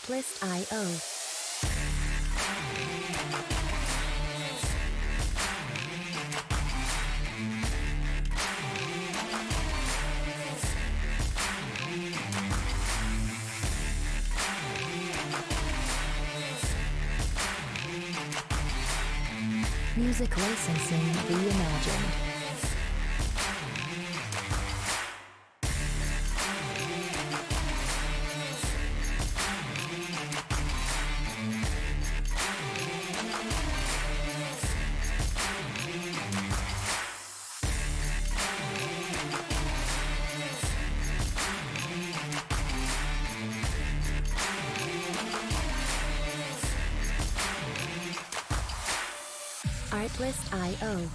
Artlist.io. Music licensing reimagined. Artlist.io.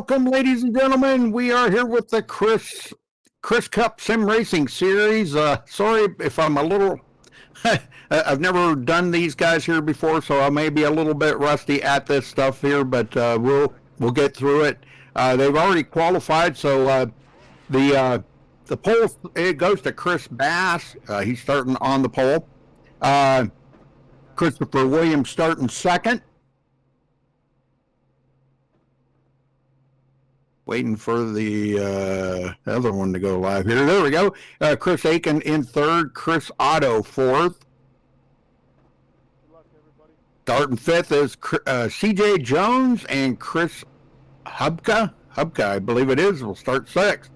Welcome, ladies and gentlemen. We are here with the Chris Cup Sim Racing Series. Sorry if I'm a little... I've never done these guys here before, so I may be a little bit rusty at this stuff here, but we'll get through it. They've already qualified, so the pole, it goes to Chris Bass. He's starting on the pole. Christopher Williams starting second. Waiting for the other one to go live here. There we go. Chris Aiken in third. Chris Otto fourth. Good luck, everybody. Starting fifth is CJ Jones and Chris Hubka. I believe it is. Will start sixth.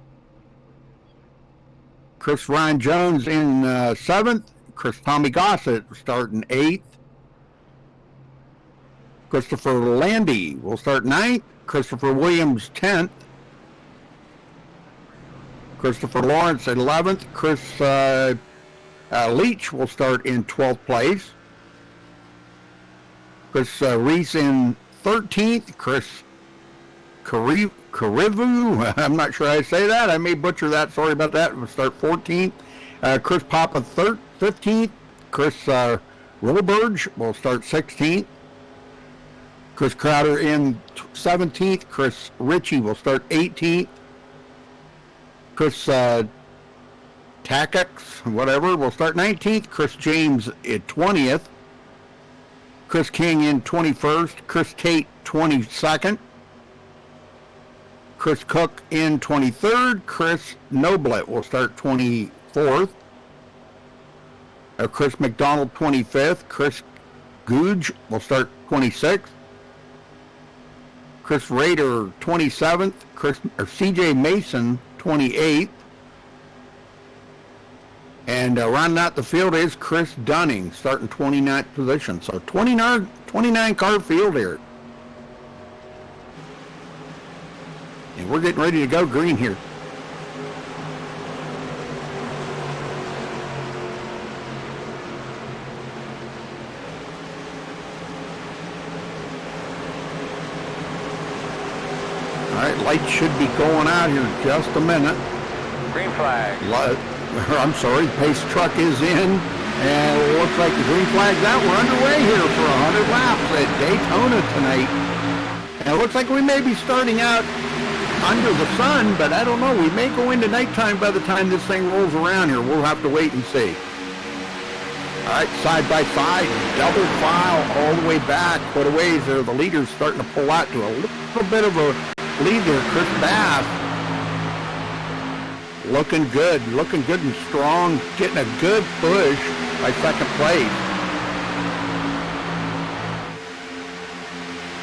Chris Ryan Jones in seventh. Chris Tommy Gossett starting eighth. Christopher Landy will start ninth. Christopher Williams 10th. Christopher Lawrence 11th. Chris Leach will start in 12th place. Chris Reese in 13th. Chris Karivu, I'm not sure I say that. I may butcher that. Sorry about that. We'll start 14th. Chris Papa 15th. Chris Wilburge will start 16th. Chris Crowder in 17th. Chris Ritchie will start 18th. Chris Takax, whatever, will start 19th. Chris James at 20th. Chris King in 21st. Chris Tate 22nd. Chris Cook in 23rd. Chris Noblet will start 24th. Chris McDonald 25th. Chris Googe will start 26th. Chris Rader 27th. CJ Mason 28th. And rounding out the field is Chris Dunning starting 29th position. So 29 car field here. And we're getting ready to go green here. Lights should be going out here in just a minute. Green flag. I'm sorry, the pace truck is in, and it looks like the green flag's out. We're underway here for 100 laps at Daytona tonight. And it looks like we may be starting out under the sun, but I don't know. We may go into nighttime by the time this thing rolls around here. We'll have to wait and see. All right, side by side, double file all the way back. Quite a ways there. The leader's starting to pull out to a little bit of a lead there. Chris Bass looking good and strong, getting a good push by second place.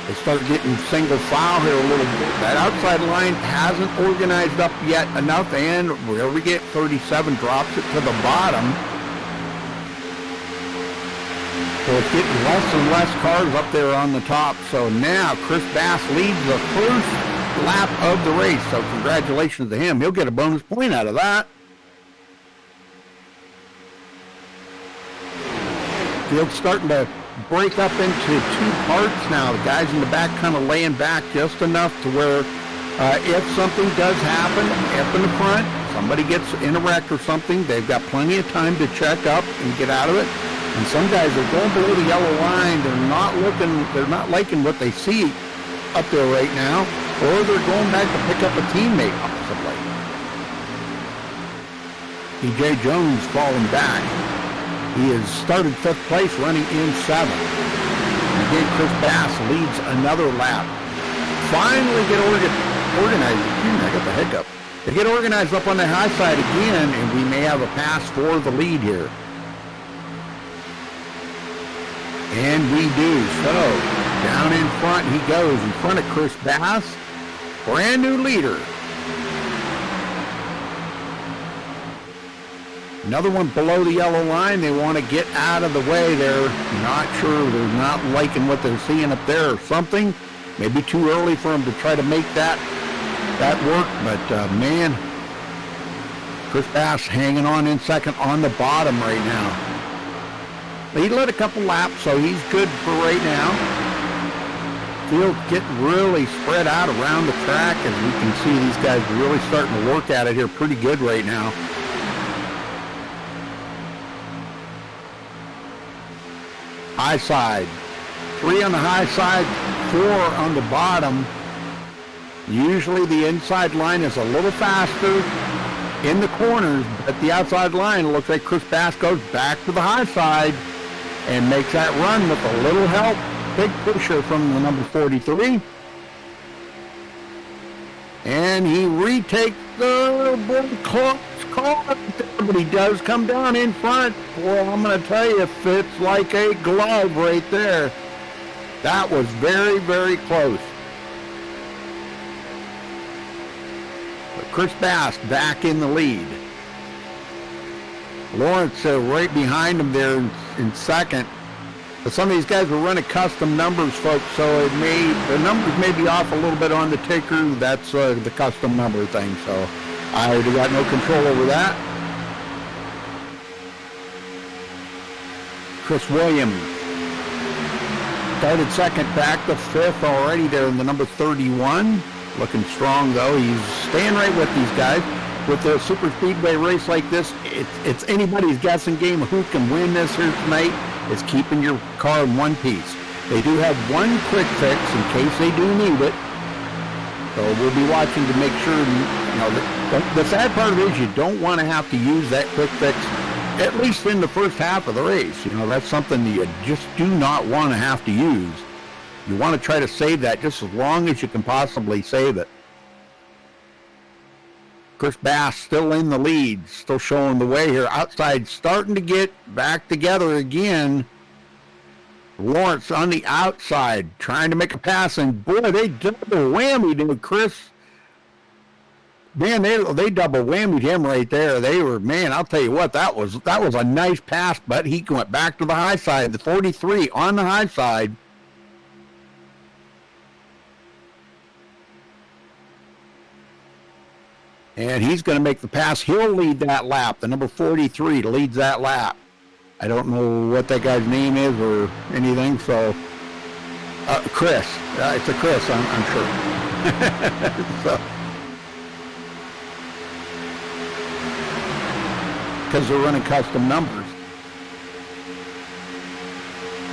They start getting single file here a little bit. That outside line hasn't organized up yet enough, and where we get 37 drops it to the bottom. So it's getting less and less cars up there on the top. So now Chris Bass leads the first lap of the race. So congratulations to him. He'll get a bonus point out of that. Field's starting to break up into two parts now. The guys in the back kind of laying back just enough to where if something does happen up in the front, somebody gets in a wreck or something, they've got plenty of time to check up and get out of it. And some guys are going below the yellow line. They're not liking what they see up there right now, or they're going back to pick up a teammate possibly. DJ Jones falling back. He has started 5th place, running in 7th. And again, Chris Bass leads another lap. Finally get organized. I got the hiccup. They get organized up on the high side again, and we may have a pass for the lead here. And we do. So, down in front he goes, in front of Chris Bass. Brand new leader. Another one below the yellow line. They want to get out of the way. They're not sure. They're not liking what they're seeing up there or something. Maybe too early for them to try to make that work. But, man, Chris Bass hanging on in second on the bottom right now. He led a couple laps, so he's good for right now. Field getting really spread out around the track, and we can see these guys really starting to work at it here pretty good right now. High side. 3 on the high side, 4 on the bottom. Usually the inside line is a little faster in the corners, but the outside line looks like Chris Bass goes back to the high side and makes that run with a little help. Big pusher from the number 43. And he retakes the close call, but he does come down in front. Well, I'm going to tell you, it fits like a glove right there. That was very, very close. But Chris Bass back in the lead. Lawrence right behind him there in second. But some of these guys were running custom numbers, folks, so the numbers may be off a little bit on the ticker. That's the custom number thing, so I got no control over that. Chris Williams started second, back to 5th already there in the number 31. Looking strong, though. He's staying right with these guys. With a super speedway race like this, it's anybody's guessing game of who can win this here tonight. It's keeping your car in one piece. They do have one quick fix in case they do need it. So we'll be watching to make sure, the sad part of it is you don't want to have to use that quick fix, at least in the first half of the race. That's something that you just do not want to have to use. You want to try to save that just as long as you can possibly save it. Chris Bass still in the lead, still showing the way here. Outside starting to get back together again. Lawrence on the outside trying to make a pass, and boy, they double whammied Chris. Man, they double whammied him right there. They were, man, I'll tell you what, that was a nice pass, but he went back to the high side. The 43 on the high side. And he's going to make the pass. He'll lead that lap. The number 43 leads that lap. I don't know what that guy's name is or anything, so Chris. It's a Chris, I'm sure. So, because they're running custom numbers.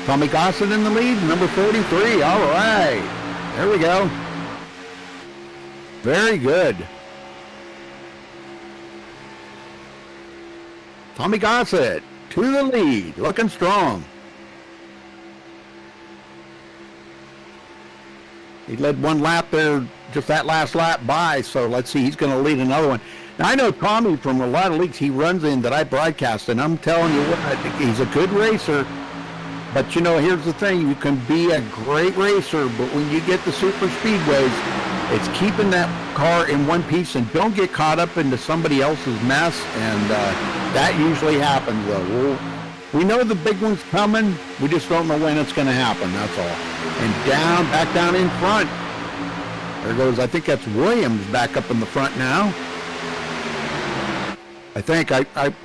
Tommy Gossett in the lead, number 33. All right. There we go. Very good. Tommy Gossett to the lead, looking strong. He led one lap there, just that last lap by, so let's see, he's going to lead another one. Now, I know Tommy from a lot of leagues he runs in that I broadcast, and I'm telling you what, he's a good racer. But, you know, here's the thing. You can be a great racer, but when you get the super speedways, it's keeping that car in one piece and don't get caught up into somebody else's mess, and that usually happens, though. We know the big one's coming. We just don't know when it's going to happen, that's all. And back down in front. There goes, I think that's Williams back up in the front now. I think,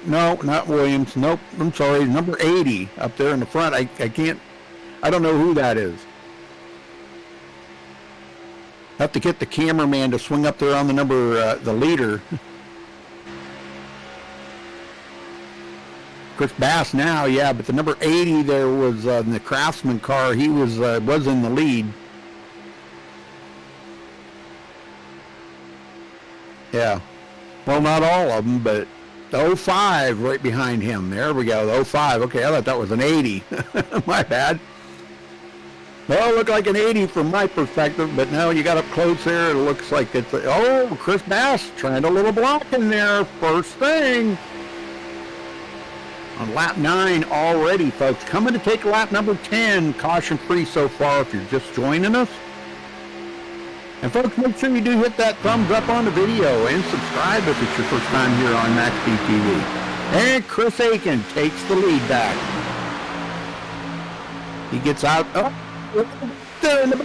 no, not Williams. Nope, I'm sorry, number 80 up there in the front. I don't know who that is. Have to get the cameraman to swing up there on the number, the leader. Chris Bass now, yeah, but the number 80 there was in the Craftsman car. He was in the lead. Yeah. Well, not all of them, but the 05 right behind him. There we go, the 05. Okay, I thought that was an 80. My bad. Well, it looked like an 80 from my perspective, but now you got up close there. It looks like it's, oh, Chris Bass trying a little block in there. First thing. On lap 9 already, folks. Coming to take lap number 10. Caution free so far if you're just joining us. And folks, make sure you do hit that thumbs up on the video and subscribe if it's your first time here on MaxspeedTV. And Chris Aiken takes the lead back. He gets out. Oh, there in the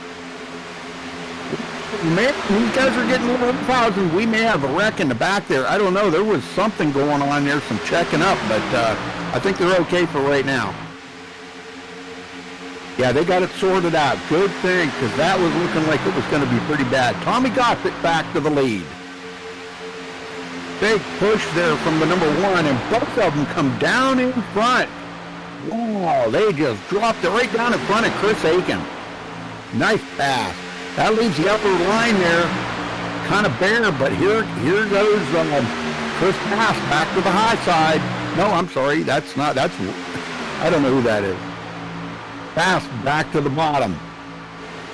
man, these guys are getting a little thousand. We may have a wreck in the back there. I don't know. There was something going on there, some checking up, but I think they're okay for right now. Yeah, they got it sorted out. Good thing, because that was looking like it was going to be pretty bad. Tommy Gossett back to the lead. Big push there from the number 1, and both of them come down in front. Wow, they just dropped it right down in front of Chris Aiken. Nice pass. That leaves the upper line there kind of bare, but here goes Chris Bass back to the high side. No, I'm sorry, that's I don't know who that is. Bass back to the bottom.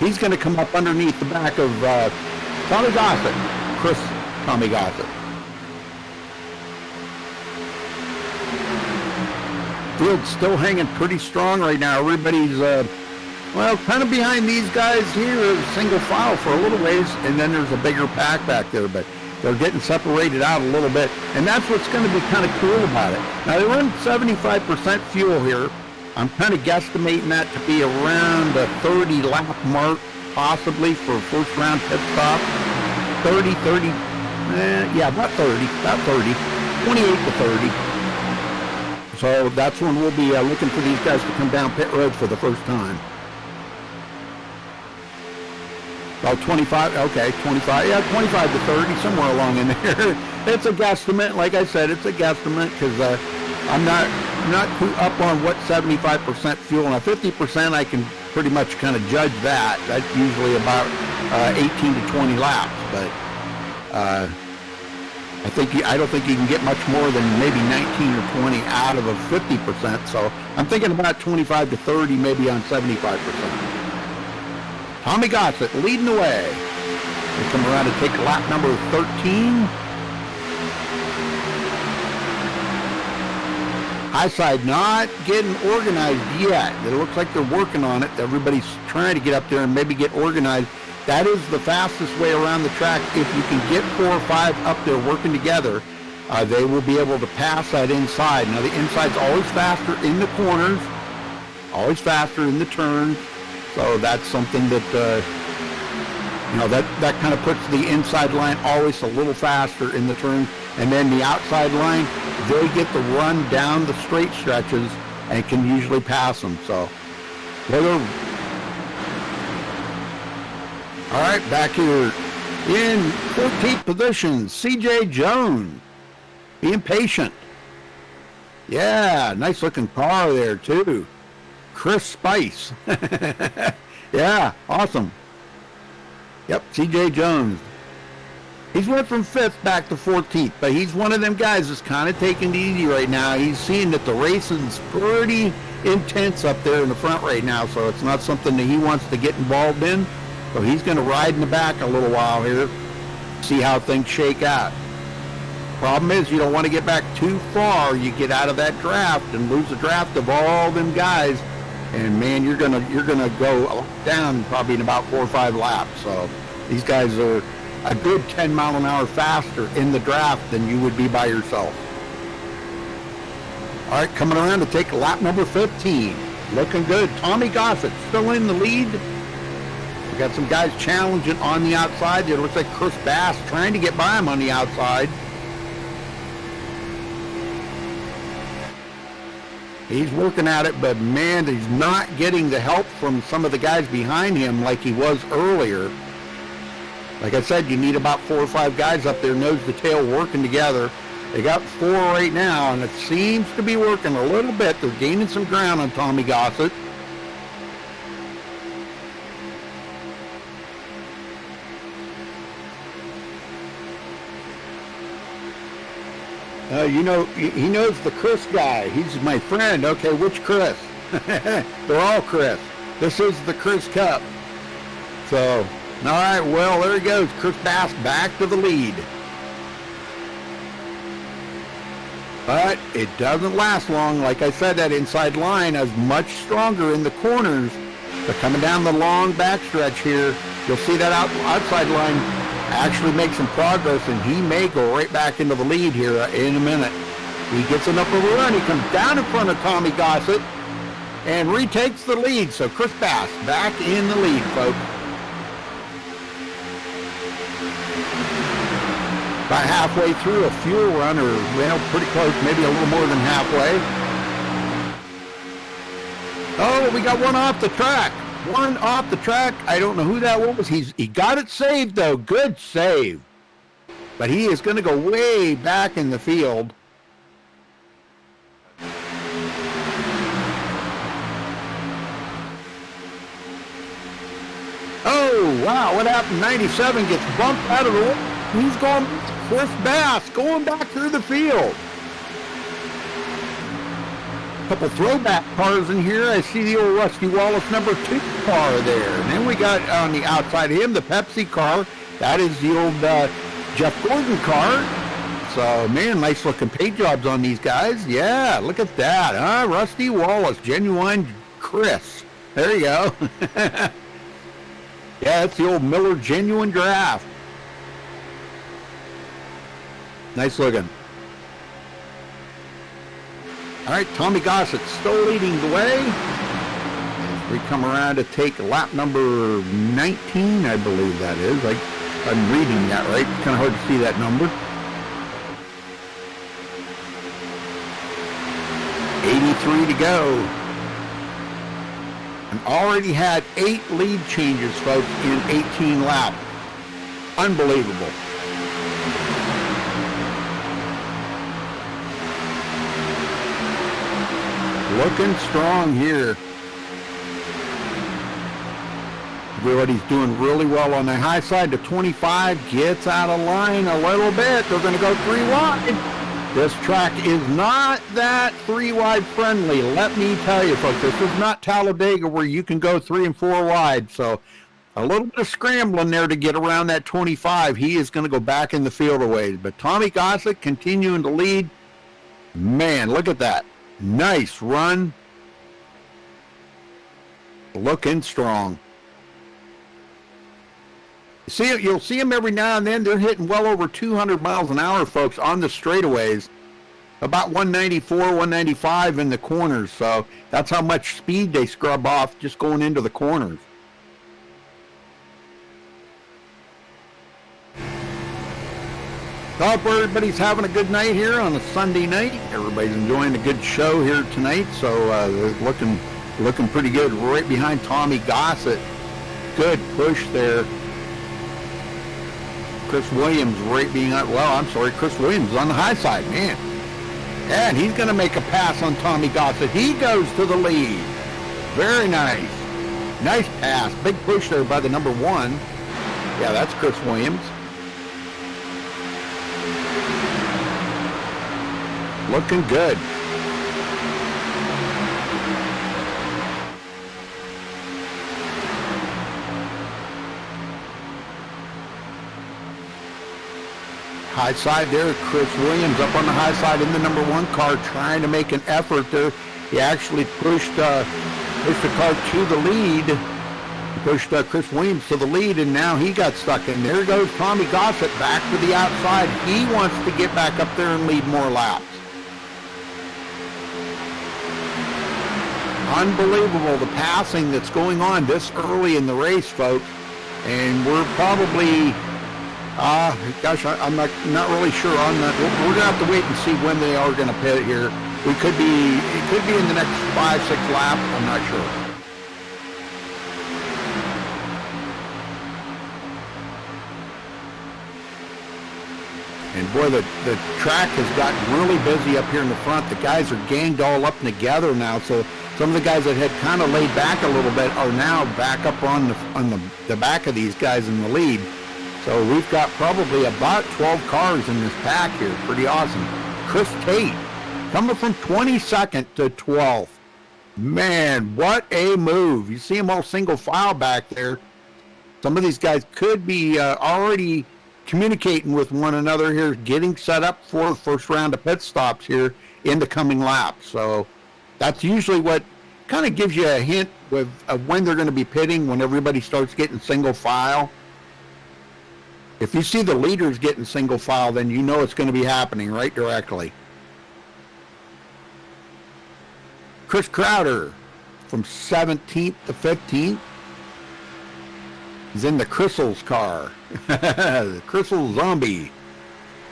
He's going to come up underneath the back of Tommy Gossett. Tommy Gossett. Field's still hanging pretty strong right now. Everybody's, well, kind of behind these guys here, single file for a little ways, and then there's a bigger pack back there, but they're getting separated out a little bit, and that's what's going to be kind of cool about it. Now, they run 75% fuel here. I'm kind of guesstimating that to be around the 30 lap mark, possibly for first round pit stop. 30, yeah, about 30, 28 to 30. So that's when we'll be looking for these guys to come down pit road for the first time. About 25, okay, 25, yeah, 25 to 30, somewhere along in there. It's a guesstimate, like I said, it's a guesstimate, because I'm not too up on what 75% fuel. Now 50% I can pretty much kind of judge that. That's usually about 18 to 20 laps, but I don't think you can get much more than maybe 19 or 20 out of a 50%. So I'm thinking about 25 to 30, maybe on 75%. Tommy Gossett leading the way. He'll come around to take lap number 13. High side not getting organized yet. It looks like they're working on it. Everybody's trying to get up there and maybe get organized. That is the fastest way around the track. If you can get 4 or 5 up there working together, they will be able to pass that inside. Now the inside's always faster in the corners, always faster in the turns. So that's something that, that kind of puts the inside line always a little faster in the turns. And then the outside line, they get to run down the straight stretches and can usually pass them. So, All right, back here in 14th position, CJ Jones. Being patient. Yeah, nice looking car there too. Chris Spice. Yeah, awesome. Yep, CJ Jones. He's went from 5th back to 14th, but he's one of them guys that's kind of taking it easy right now. He's seeing that the racing's pretty intense up there in the front right now, so it's not something that he wants to get involved in. So he's going to ride in the back a little while here, see how things shake out. Problem is, you don't want to get back too far. You get out of that draft and lose the draft of all them guys, and man, you're gonna go down probably in about 4 or 5 laps. So these guys are a good 10 mile an hour faster in the draft than you would be by yourself. All right, coming around to take lap number 15. Looking good. Tommy Gossett still in the lead. We got some guys challenging on the outside. It looks like Chris Bass trying to get by him on the outside. He's working at it, but man, he's not getting the help from some of the guys behind him like he was earlier. Like I said, you need about 4 or 5 guys up there, nose to tail, working together. They got 4 right now, and it seems to be working a little bit. They're gaining some ground on Tommy Gossett. You know, he knows the Chris guy. He's my friend. Okay, which Chris? They're all Chris. This is the Chris Cup. So, all right, well, there he goes. Chris Bass back to the lead. But it doesn't last long. Like I said, that inside line is much stronger in the corners. But coming down the long backstretch here, you'll see that outside line actually make some progress, and he may go right back into the lead here in a minute. He gets enough of a run. He comes down in front of Tommy Gossett and retakes the lead. So Chris Bass back in the lead, folks. About halfway through a fuel run, or well, pretty close, maybe a little more than halfway. Oh, we got one off the track. One off the track. I don't know who that was. He got it saved, though. Good save. But he is going to go way back in the field. Oh, wow. What happened? 97 gets bumped out of the way. He's going, Chris Bass going back through the field. Couple throwback cars in here. I see the old Rusty Wallace number 2 car there. And then we got on the outside of him the Pepsi car. That is the old Jeff Gordon car. So, man, nice looking paint jobs on these guys. Yeah, look at that, huh? Rusty Wallace, genuine Chris. There you go. Yeah, that's the old Miller genuine draft. Nice looking. All right, Tommy Gossett still leading the way. As we come around to take lap number 19, I believe that is. I'm reading that right. It's kind of hard to see that number. 83 to go. And already had 8 lead changes, folks, in 18 laps. Unbelievable. Looking strong here. Everybody's doing really well on the high side. The 25 gets out of line a little bit. They're going to go 3 wide. This track is not that 3 wide friendly. Let me tell you, folks, this is not Talladega where you can go 3 and 4 wide. So a little bit of scrambling there to get around that 25. He is going to go back in the field a ways. But Tommy Gossett continuing to lead. Man, look at that. Nice run. Looking strong. You'll see them every now and then. They're hitting well over 200 miles an hour, folks, on the straightaways. About 194, 195 in the corners. So that's how much speed they scrub off just going into the corners. I hope everybody's having a good night here on a Sunday night. Everybody's enjoying a good show here tonight, so looking pretty good. Right behind Tommy Gossett. Good push there. Chris Williams right being on, well, I'm sorry, Chris Williams on the high side, man. And he's going to make a pass on Tommy Gossett. He goes to the lead. Very nice. Nice pass. Big push there by the number 1. Yeah, that's Chris Williams. Looking good. High side there, Chris Williams up on the high side in the number 1 car, trying to make an effort there. He actually pushed the car to the lead. He pushed Chris Williams to the lead, and now he got stuck in. There goes Tommy Gossett back to the outside. He wants to get back up there and lead more laps. Unbelievable, the passing that's going on this early in the race, folks. And we're probably... gosh, I'm not really sure on that. We're gonna have to wait and see when they are gonna pit here. It could be in the next 5-6 laps. I'm not sure. And boy, the track has gotten really busy up here in the front. The guys are ganged all up together now. So some of the guys that had kind of laid back a little bit are now back up on the back of these guys in the lead. So we've got probably about 12 cars in this pack here. Pretty awesome. Chris Tate coming from 22nd to 12th. Man, what a move. You see them all single file back there. Some of these guys could be already communicating with one another here, getting set up for the first round of pit stops here in the coming laps. So that's usually what kind of gives you a hint of when they're going to be pitting, when everybody starts getting single file. If you see the leaders getting single file, then you know it's going to be happening right directly. Chris Crowder from 17th to 15th. He's in the Crystal's car. The Crystal Zombie.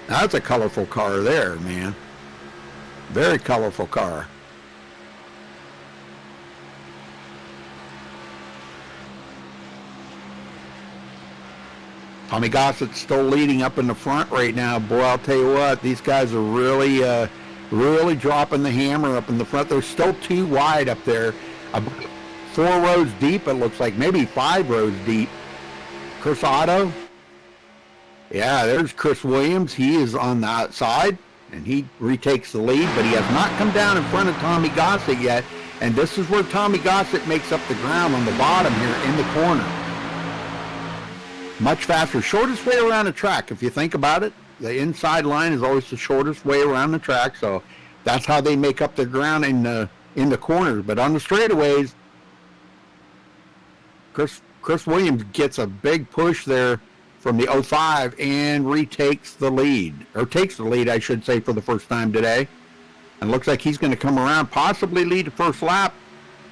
That's a colorful car there, man. Very colorful car. Tommy Gossett's still leading up in the front right now. Boy, I'll tell you what, these guys are really dropping the hammer up in the front. They're still too wide up there. 4 rows deep, it looks like. Maybe 5 rows deep. Chris Otto. Yeah, there's Chris Williams. He is on the outside, and he retakes the lead, but he has not come down in front of Tommy Gossett yet. And this is where Tommy Gossett makes up the ground on the bottom here in the corner. Much faster. Shortest way around the track, if you think about it. The inside line is always the shortest way around the track, so that's how they make up the ground in the corners. But on the straightaways, Chris Williams gets a big push there from the 05 and retakes the lead, or takes the lead, I should say, for the first time today. And looks like he's going to come around, possibly lead the first lap.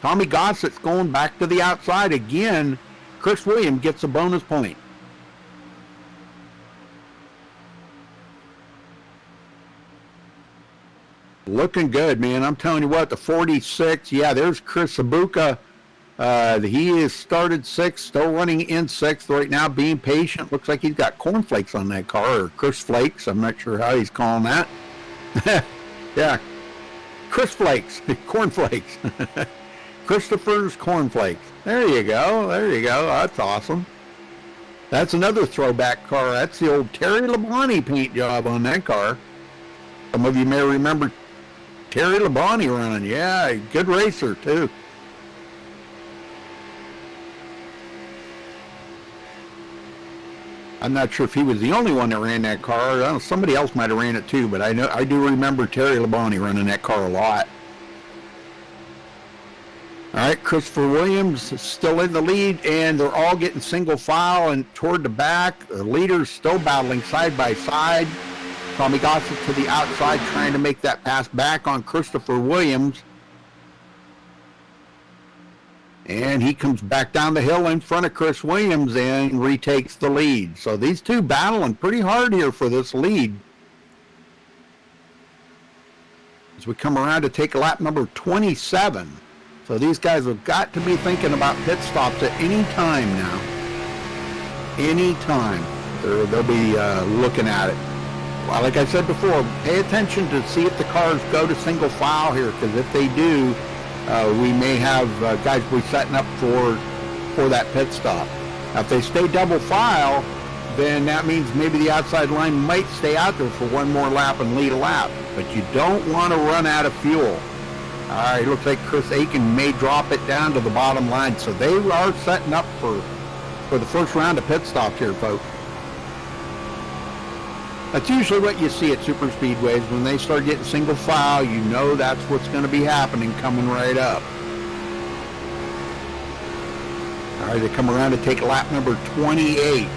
Tommy Gossett's going back to the outside again. Chris Williams gets a bonus point. Looking good, man. I'm telling you what, the 46, yeah, there's Chris Sabuka. He is started 6th, still running in 6th right now, being patient. Looks like he's got cornflakes on that car, or Chris Flakes. I'm not sure how he's calling that. Yeah, Chris Flakes, cornflakes. Christopher's cornflakes. There you go. There you go. That's awesome. That's another throwback car. That's the old Terry Labonte paint job on that car. Some of you may remember Terry Labonte running. Yeah, good racer, too. I'm not sure if he was the only one that ran that car. I don't know, somebody else might have ran it, too, but I do remember Terry Labonte running that car a lot. All right, Christopher Williams is still in the lead, and they're all getting single file and toward the back. The leaders still battling side by side. Tommy Gossett to the outside, trying to make that pass back on Christopher Williams. And he comes back down the hill in front of Chris Williams and retakes the lead. So these two battling pretty hard here for this lead. As we come around to take lap number 27. So these guys have got to be thinking about pit stops at any time now. Any time. They'll be looking at it. Well, like I said before, pay attention to see if the cars go to single file here, because if they do, we may have guys be setting up for that pit stop. Now, if they stay double file, then that means maybe the outside line might stay out there for one more lap and lead a lap. But you don't want to run out of fuel. All right, looks like Chris Aiken may drop it down to the bottom line. So they are setting up for the first round of pit stops here, folks. That's usually what you see at super speedways. When they start getting single file, you know that's what's going to be happening coming right up. All right, they come around to take lap number 28.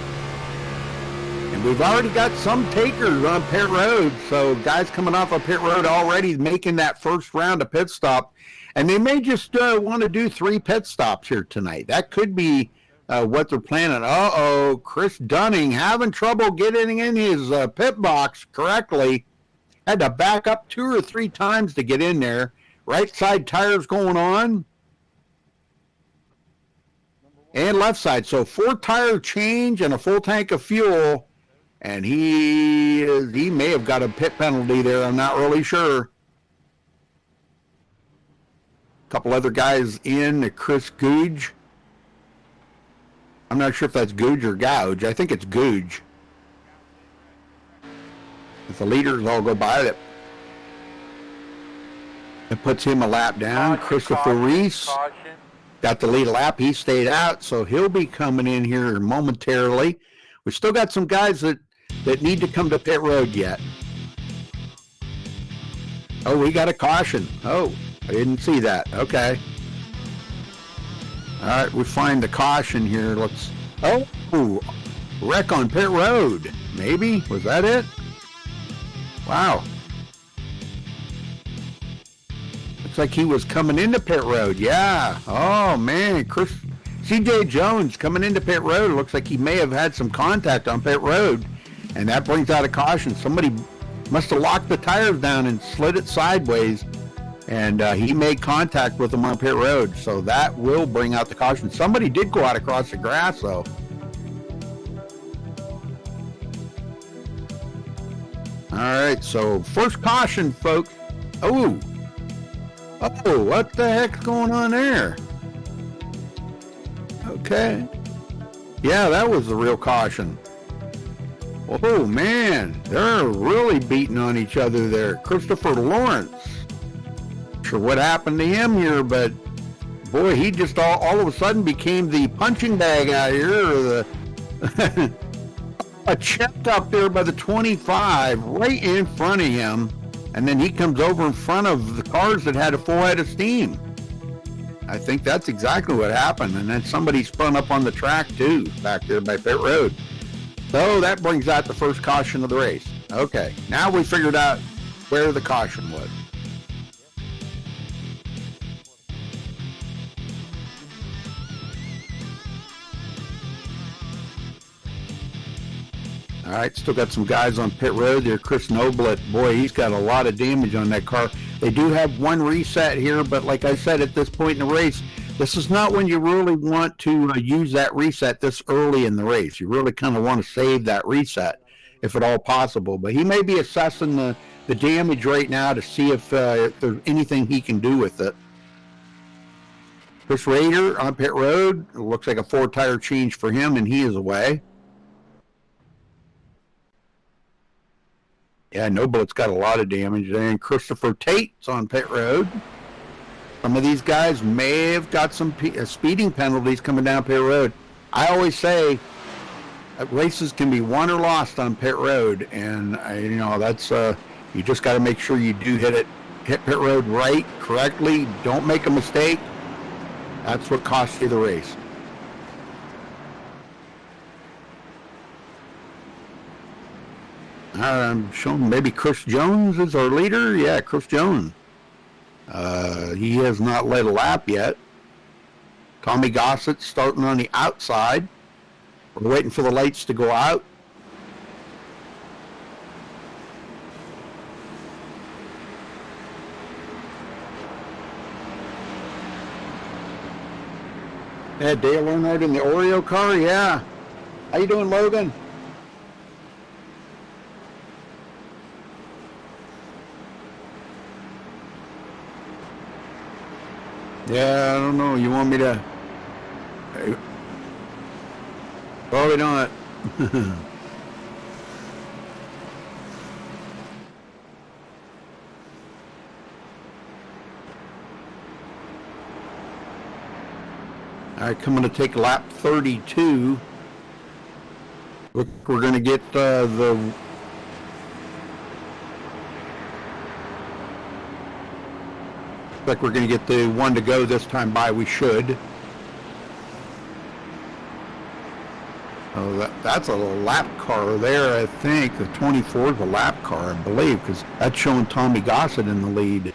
And we've already got some takers on pit road. So guys coming off of pit road already making that first round of pit stop. And they may just want to do 3 pit stops here tonight. That could be what they're planning. Uh-oh, Chris Dunning having trouble getting in his pit box correctly. Had to back up 2 or 3 times to get in there. Right side tires going on. And left side. So 4 tire change and a full tank of fuel. And he may have got a pit penalty there. I'm not really sure. A couple other guys in. Chris Googe. I'm not sure if that's Googe or Gouge. I think it's Googe. If the leaders all go by it, it puts him a lap down. Christopher Reese got the lead lap. He stayed out, so he'll be coming in here momentarily. We still got some guys that need to come to pit road yet. Oh, we got a caution. Oh, I didn't see that. Okay. All right, we find the caution here. Wreck on pit road. Maybe? Was that it? Wow. Looks like he was coming into pit road. Yeah. Oh, man. C.J. Jones coming into pit road. Looks like he may have had some contact on pit road. And that brings out a caution. Somebody must have locked the tires down and slid it sideways. And he made contact with him on pit road. So that will bring out the caution. Somebody did go out across the grass, though. All right, so first caution, folks. Oh, what the heck's going on there? Okay. Yeah, that was the real caution. Oh, man, they're really beating on each other there. Christopher Lawrence. Sure what happened to him here, but boy, he just all of a sudden became the punching bag out here, or the a checked up there by the 25 right in front of him, and then he comes over in front of the cars that had a full head of steam. I think that's exactly what happened, and then somebody spun up on the track too back there by pit road. So that brings out the first caution of the race. Okay, now we figured out where the caution was. All right, still got some guys on pit road there. Chris Noblett, boy, he's got a lot of damage on that car. They do have one reset here, but like I said, at this point in the race, this is not when you really want to use that reset this early in the race. You really kind of want to save that reset, if at all possible. But he may be assessing the damage right now to see if there's anything he can do with it. Chris Rader on pit road. It looks like a 4-tire change for him, and he is away. Yeah, Noblett's got a lot of damage there. And Christopher Tate's on pit road. Some of these guys may have got some speeding penalties coming down pit road. I always say races can be won or lost on pit road, and that's you just got to make sure you do hit pit road right, correctly. Don't make a mistake. That's what costs you the race. I'm showing maybe Chris Jones is our leader. Yeah, Chris Jones. He has not led a lap yet. Tommy Gossett starting on the outside. We're waiting for the lights to go out. Yeah, Dale Earnhardt in the Oreo car. Yeah. How you doing, Logan? Yeah, I don't know. You want me to? Probably not. All right, coming to take lap 32. We're going to get the. Like we're going to get the one to go this time by. We should. Oh, that's a lap car there, I think. The 24 is a lap car, I believe, because that's showing Tommy Gossett in the lead.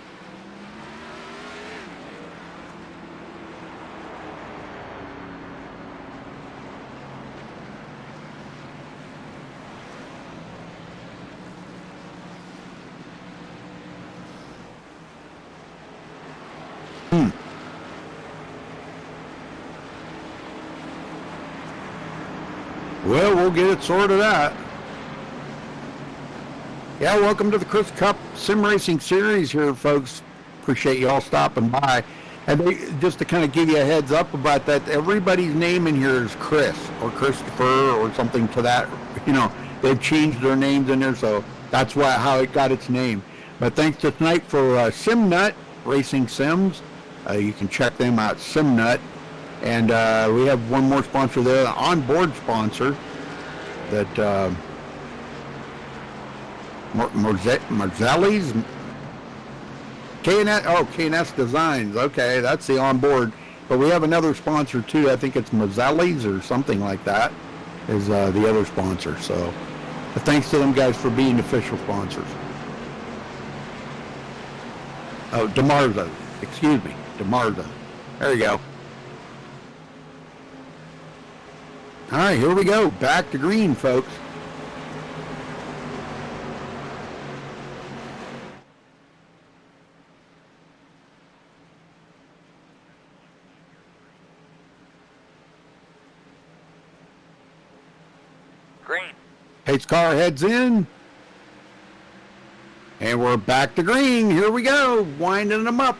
Well, we'll get it sorted out. Yeah, welcome to the Chris Cup Sim Racing Series here, folks. Appreciate you all stopping by. And just to kind of give you a heads up about that, everybody's name in here is Chris or Christopher or something to that. You know, they've changed their names in there, so that's how it got its name. But thanks to tonight for SimNut Racing Sims. You can check them out, SimNut. And we have one more sponsor there, an onboard sponsor that Marzelli's K&S Designs. Okay, that's the onboard. But we have another sponsor too. I think it's Marzelli's or something like that is the other sponsor. So thanks to them guys for being official sponsors. Oh, DeMarza. Excuse me, DeMarza. There you go. All right, here we go. Back to green, folks. Green. Pace car heads in. And we're back to green. Here we go. Winding them up.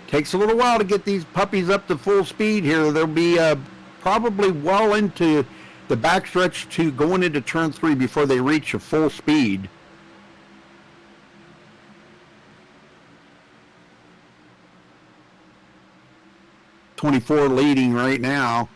Takes a little while to get these puppies up to full speed here. They'll be probably well into the backstretch to going into turn 3 before they reach a full speed. '24 leading right now.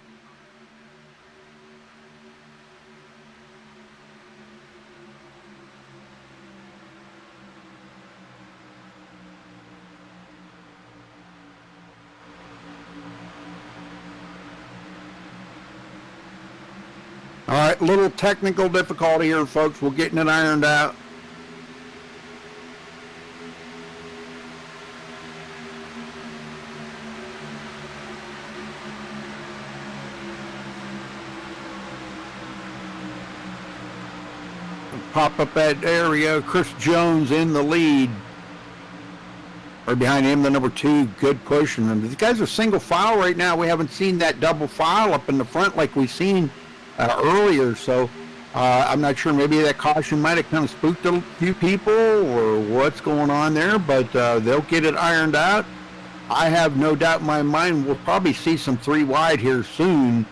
All right, little technical difficulty here, folks. We're getting it ironed out. Pop up that area. Chris Jones in the lead. Right behind him, the number 2, good push. And these guys are single file right now. We haven't seen that double file up in the front like we've seen earlier, so I'm not sure. Maybe that caution might have kind of spooked a few people or what's going on there, but they'll get it ironed out. I have no doubt in my mind we'll probably see some 3 wide here soon.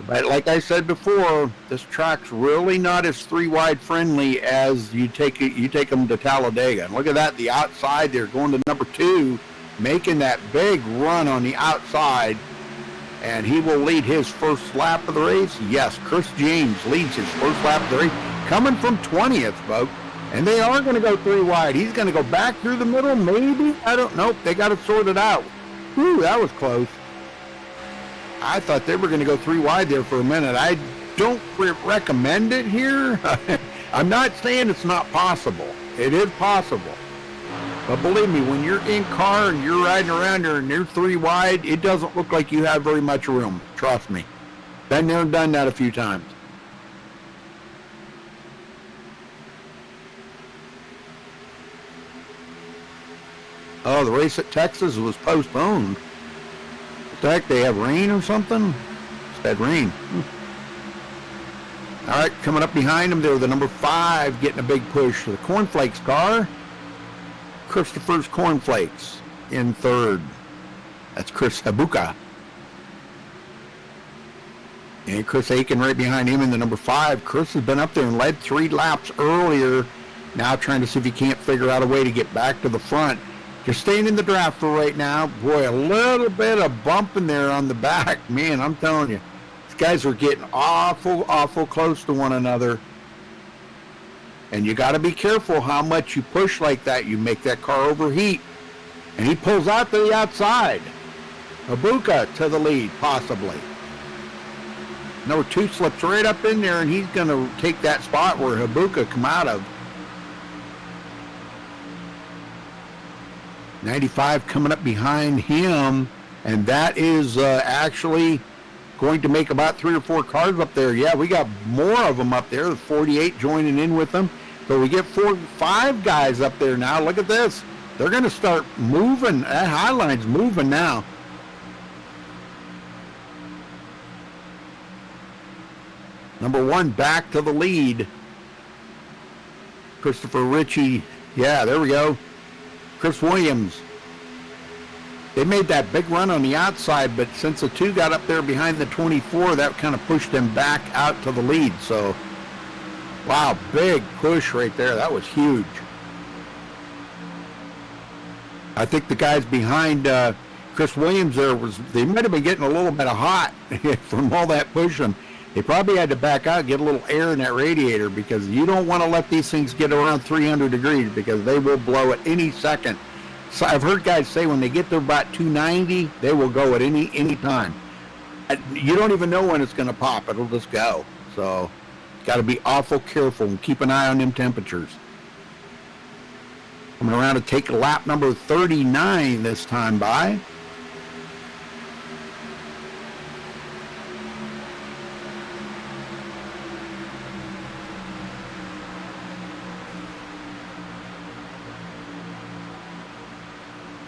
But like I said before, this track's really not as 3 wide friendly as you take them to Talladega. And look at that, the outside there, going to number 2, making that big run on the outside. And he will lead his first lap of the race. Yes, Chris James leads his first lap of the race, coming from 20th, folks. And they are going to go 3 wide. He's going to go back through the middle, maybe. I don't know. They got it sorted out. Whew, that was close. I thought they were going to go 3 wide there for a minute. I don't recommend it here. I'm not saying it's not possible. It is possible. But believe me, when you're in car and you're riding around there and you're 3 wide, it doesn't look like you have very much room. Trust me. Been there and done that a few times. Oh, the race at Texas was postponed. What the heck, they have rain or something? It's had rain. All right, coming up behind them there, the number 5 getting a big push. The Cornflakes car. Christopher's Cornflakes in 3rd. That's Chris Habuka. And Chris Aiken right behind him in the number 5. Chris has been up there and led 3 laps earlier. Now trying to see if he can't figure out a way to get back to the front. Just staying in the draft for right now. Boy, a little bit of bumping there on the back. Man, I'm telling you, these guys are getting awful close to one another. And you got to be careful how much you push like that. You make that car overheat. And he pulls out to the outside. Habuka to the lead, possibly. Number 2 slips right up in there, and he's going to take that spot where Habuka come out of. 95 coming up behind him, and that is actually going to make about 3 or 4 cars up there. Yeah, we got more of them up there. The 48 joining in with them. So we get 4 or 5 guys up there now. Look at this. They're going to start moving. That high line's moving now. Number 1 back to the lead. Christopher Ritchie. Yeah, there we go. Chris Williams. They made that big run on the outside, but since the 2 got up there behind the 24, that kind of pushed them back out to the lead. So, wow, big push right there. That was huge. I think the guys behind Chris Williams there, they might have been getting a little bit of hot from all that pushing. They probably had to back out, get a little air in that radiator, because you don't want to let these things get around 300 degrees because they will blow at any second. So I've heard guys say when they get to about 290, they will go at any time. You don't even know when it's going to pop. It'll just go. So got to be awful careful and keep an eye on them temperatures. Coming around to take lap number 39 this time by.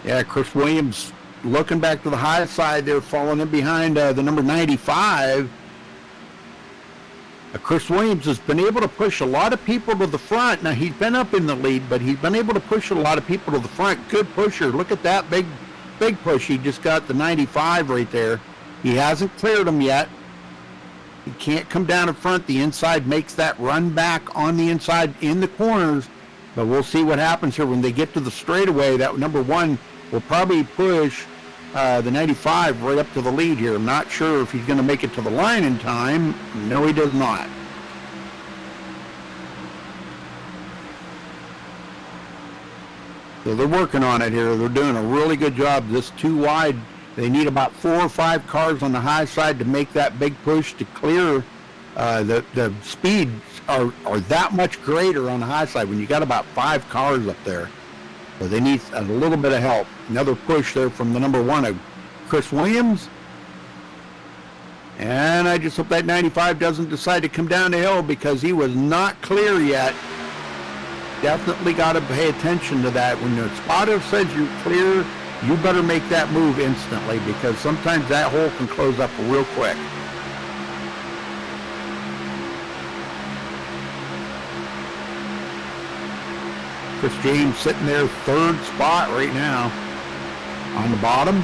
Yeah, Chris Williams looking back to the high side there, falling in behind the number 95. Chris Williams has been able to push a lot of people to the front. Now, he's been up in the lead, but he's been able to push a lot of people to the front. Good pusher. Look at that big push. He just got the 95 right there. He hasn't cleared him yet. He can't come down in front. The inside makes that run back on the inside in the corners. But we'll see what happens here when they get to the straightaway. That number 1 will probably push the 95 right up to the lead here. I'm not sure if he's going to make it to the line in time. No, he does not. So they're working on it here. They're doing a really good job. This 2 wide, they need about 4 or 5 cars on the high side to make that big push to clear. The speeds are that much greater on the high side when you got about 5 cars up there. So they need a little bit of help. Another push there from the number 1 of Chris Williams. And I just hope that 95 doesn't decide to come down the hill because he was not clear yet. Definitely got to pay attention to that. When the spotter says you're clear, you better make that move instantly because sometimes that hole can close up real quick. Chris James sitting there 3rd spot right now on the bottom.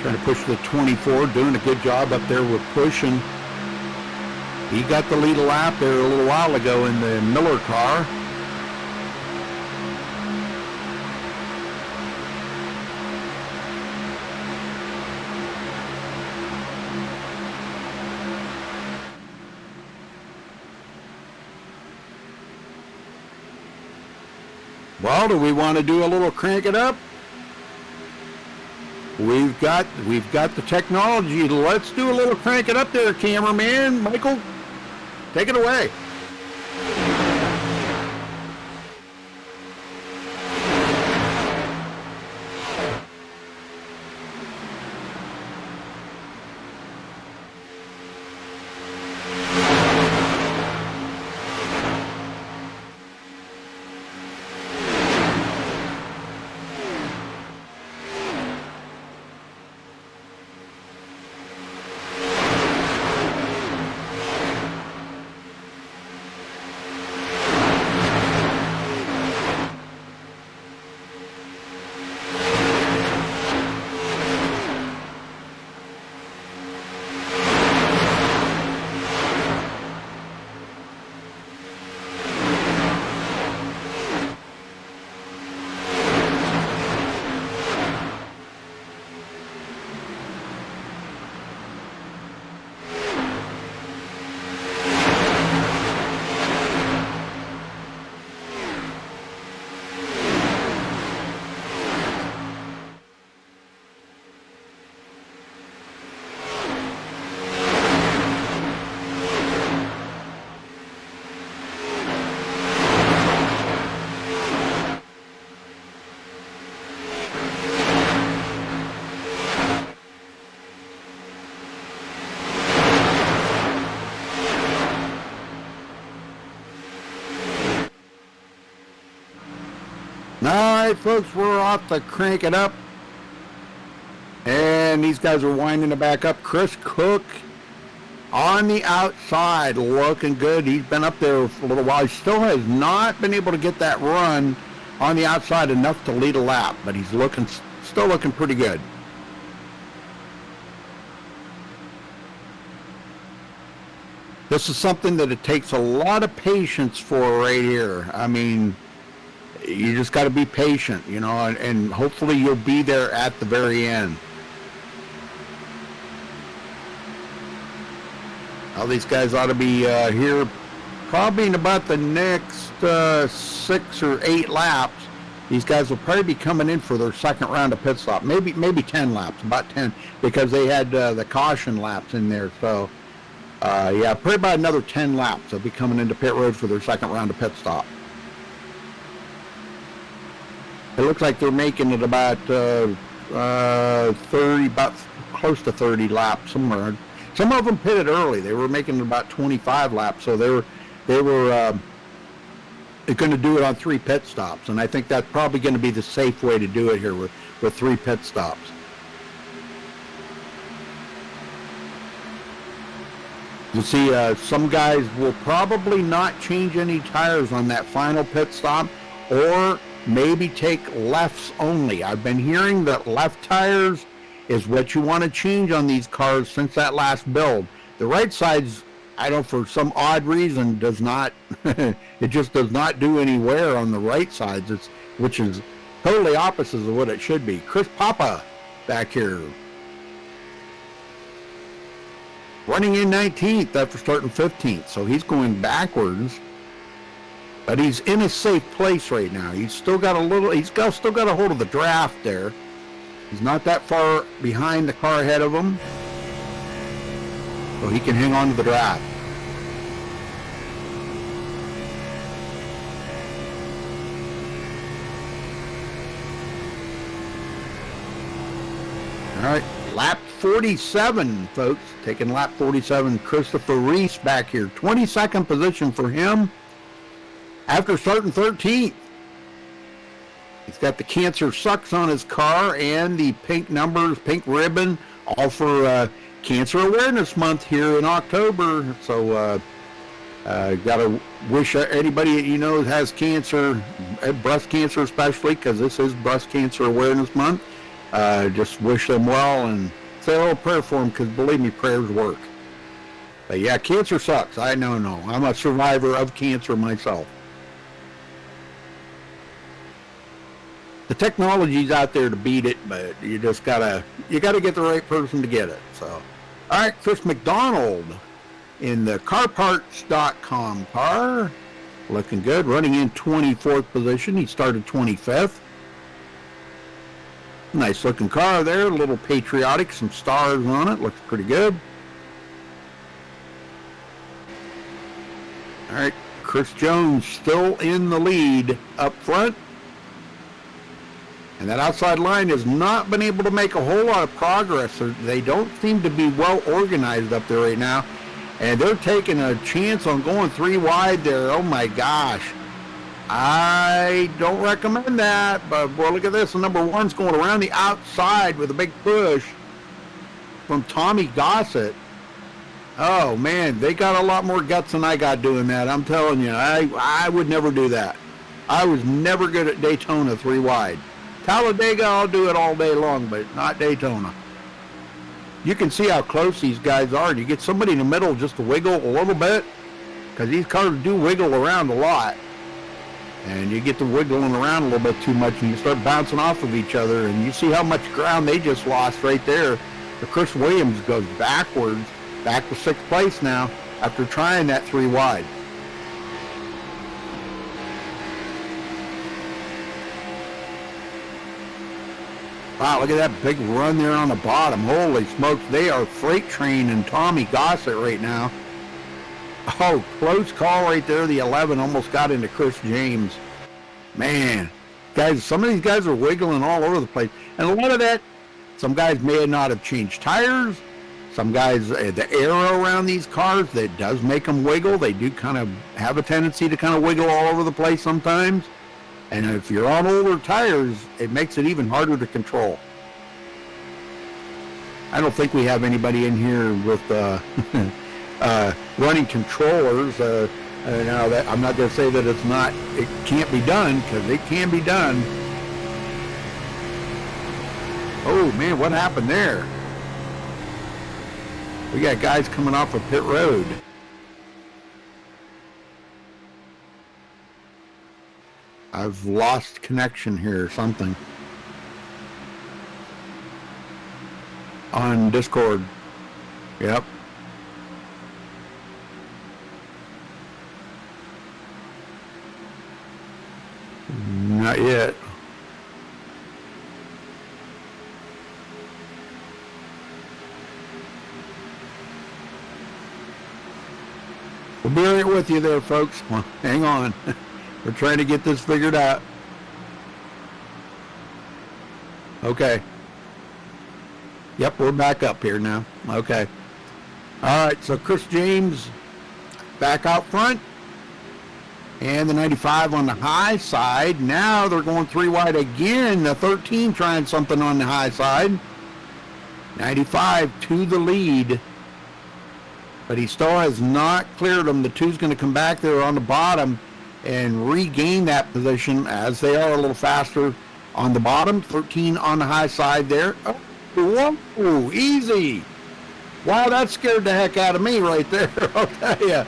Trying to push the 24, doing a good job up there with pushing. He got the lead a lap there a little while ago in the Miller car. Well, do we want to do a little crank it up? We've got the technology. Let's do a little crank it up there, cameraman. Michael, take it away. All right, folks, we're off to crank it up. And these guys are winding it back up. Chris Cook on the outside, looking good. He's been up there for a little while. He still has not been able to get that run on the outside enough to lead a lap, but he's still looking pretty good. This is something that it takes a lot of patience for right here. I mean, you just got to be patient, you know, and hopefully you'll be there at the very end. All these guys ought to be here probably in about the next 6 or 8 laps. These guys will probably be coming in for their second round of pit stop. Maybe 10 laps, about 10, because they had the caution laps in there. So, yeah, probably about another 10 laps. They'll be coming into pit road for their second round of pit stop. It looks like they're making it about 30, about close to 30 laps somewhere. Some of them pitted early. They were making about 25 laps, so they were going to do it on 3 pit stops, and I think that's probably going to be the safe way to do it here with 3 pit stops. You see, some guys will probably not change any tires on that final pit stop, or maybe take lefts only. I've been hearing that left tires is what you want to change on these cars since that last build. The right sides, I don't, for some odd reason, does not, it just does not do any wear on the right sides, which is totally opposite of what it should be. Chris Papa back here, running in 19th after starting 15th, so he's going backwards. But he's in a safe place right now. He's still got still got a hold of the draft there. He's not that far behind the car ahead of him, so he can hang on to the draft. All right, lap 47, folks. Taking lap 47, Christopher Reese back here. 22nd position for him after starting 13th. He's got the Cancer Sucks on his car and the pink numbers, pink ribbon, all for Cancer Awareness Month here in October. So got to wish anybody that you know has cancer, breast cancer especially, because this is Breast Cancer Awareness Month. Just wish them well and say a little prayer for them, because believe me, prayers work. But yeah, cancer sucks. I know. I'm a survivor of cancer myself. The technology's out there to beat it, but you just gotta get the right person to get it. So, all right, Chris McDonald in the carparts.com car, looking good, running in 24th position. He started 25th. Nice looking car there, a little patriotic, some stars on it, looks pretty good. All right, Chris Jones still in the lead up front. And that outside line has not been able to make a whole lot of progress. They don't seem to be well organized up there right now. And they're taking a chance on going 3 wide there. Oh my gosh. I don't recommend that. But boy, look at this. The number 1's going around the outside with a big push from Tommy Gossett. Oh man, they got a lot more guts than I got doing that. I'm telling you, I would never do that. I was never good at Daytona 3 wide. Talladega, I'll do it all day long, but not Daytona. You can see how close these guys are. You get somebody in the middle just to wiggle a little bit, because these cars do wiggle around a lot. And you get to wiggling around a little bit too much, and you start bouncing off of each other, and you see how much ground they just lost right there. But Chris Williams goes backwards, back to 6th place now, after trying that 3 wide. Wow, look at that big run there on the bottom. Holy smokes, they are freight training Tommy Gossett right now. Oh, close call right there. The 11 almost got into Chris James. Man, guys, some of these guys are wiggling all over the place. And a lot of that, some guys may not have changed tires. Some guys, the air around these cars, that does make them wiggle. They do kind of have a tendency to kind of wiggle all over the place sometimes. And if you're on older tires, it makes it even harder to control. I don't think we have anybody in here with running controllers. Now that I'm not going to say that it can't be done, because it can be done. Oh man, what happened there? We got guys coming off of pit road. I've lost connection here or something. On Discord. Yep. Not yet. We'll be right with you there, folks. Well, hang on. We're trying to get this figured out. Okay. Yep, we're back up here now. Okay. All right, so Chris James back out front. And the 95 on the high side. Now they're going 3 wide again. The 13 trying something on the high side. 95 to the lead. But he still has not cleared them. The 2's going to come back there on the bottom and regain that position as they are a little faster on the bottom. 13 on the high side there. Oh, whoa, easy. Wow, that scared the heck out of me right there. I'll tell you.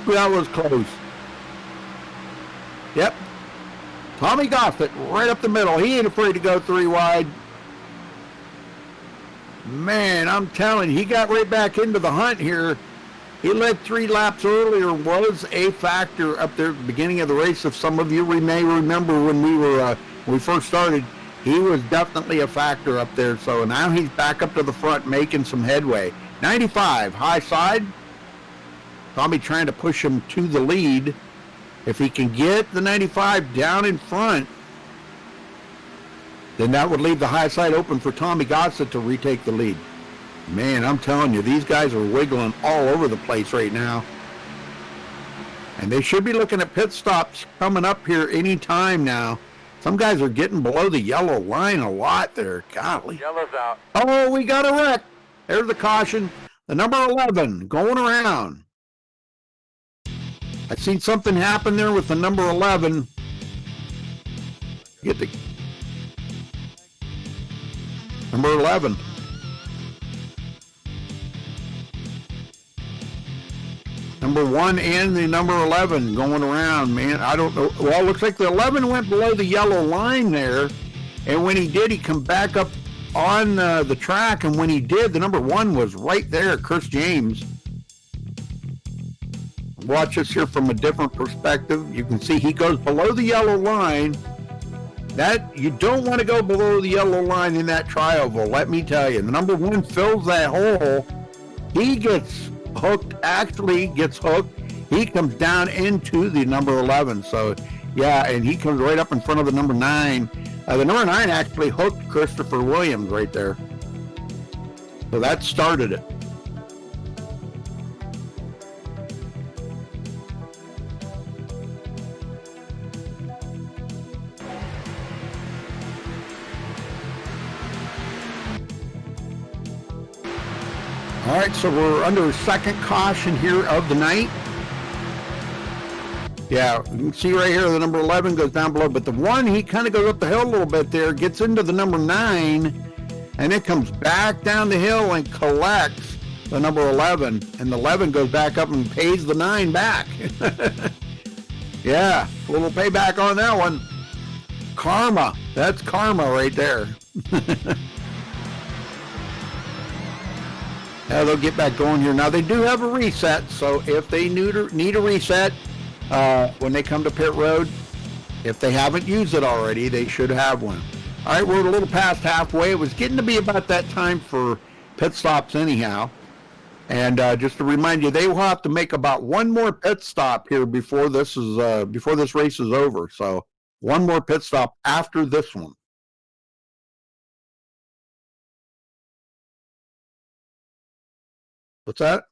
That was close. Yep. Tommy Gossett right up the middle. He ain't afraid to go 3 wide. Man, I'm telling you, he got right back into the hunt here. He led 3 laps earlier, was a factor up there at the beginning of the race. If some of you may remember when we first started, he was definitely a factor up there. So now he's back up to the front making some headway. 95, high side. Tommy trying to push him to the lead. If he can get the 95 down in front, then that would leave the high side open for Tommy Gossett to retake the lead. Man, I'm telling you, these guys are wiggling all over the place right now. And they should be looking at pit stops coming up here any time now. Some guys are getting below the yellow line a lot there. Golly. Yellow's out. Oh, we got a wreck. There's the caution. The number 11 going around. I seen something happen there with the number 11. Get the number 11. Number 1 and the number 11 going around, man. I don't know. Well, it looks like the 11 went below the yellow line there. And when he did, he come back up on the track. And when he did, the number 1 was right there, Chris James. Watch this here from a different perspective. You can see he goes below the yellow line. That you don't want to go below the yellow line in that trioval, let me tell you. The number 1 fills that hole. He gets hooked, actually gets hooked. He comes down into the number 11. So, yeah, and he comes right up in front of the number 9. The number 9 actually hooked Christopher Williams right there. So that started it. All right, so we're under a second caution here of the night. Yeah, you can see right here the number 11 goes down below, but the 1, he kind of goes up the hill a little bit there, gets into the number 9, and it comes back down the hill and collects the number 11, and the 11 goes back up and pays the 9 back. Yeah, a little payback on that one. Karma, that's karma right there. Yeah, they'll get back going here. Now, they do have a reset, so if they need a reset when they come to pit road, if they haven't used it already, they should have one. All right, we're a little past halfway. It was getting to be about that time for pit stops anyhow. And just to remind you, they will have to make about 1 more pit stop here before this race is over. So 1 more pit stop after this one. What's that?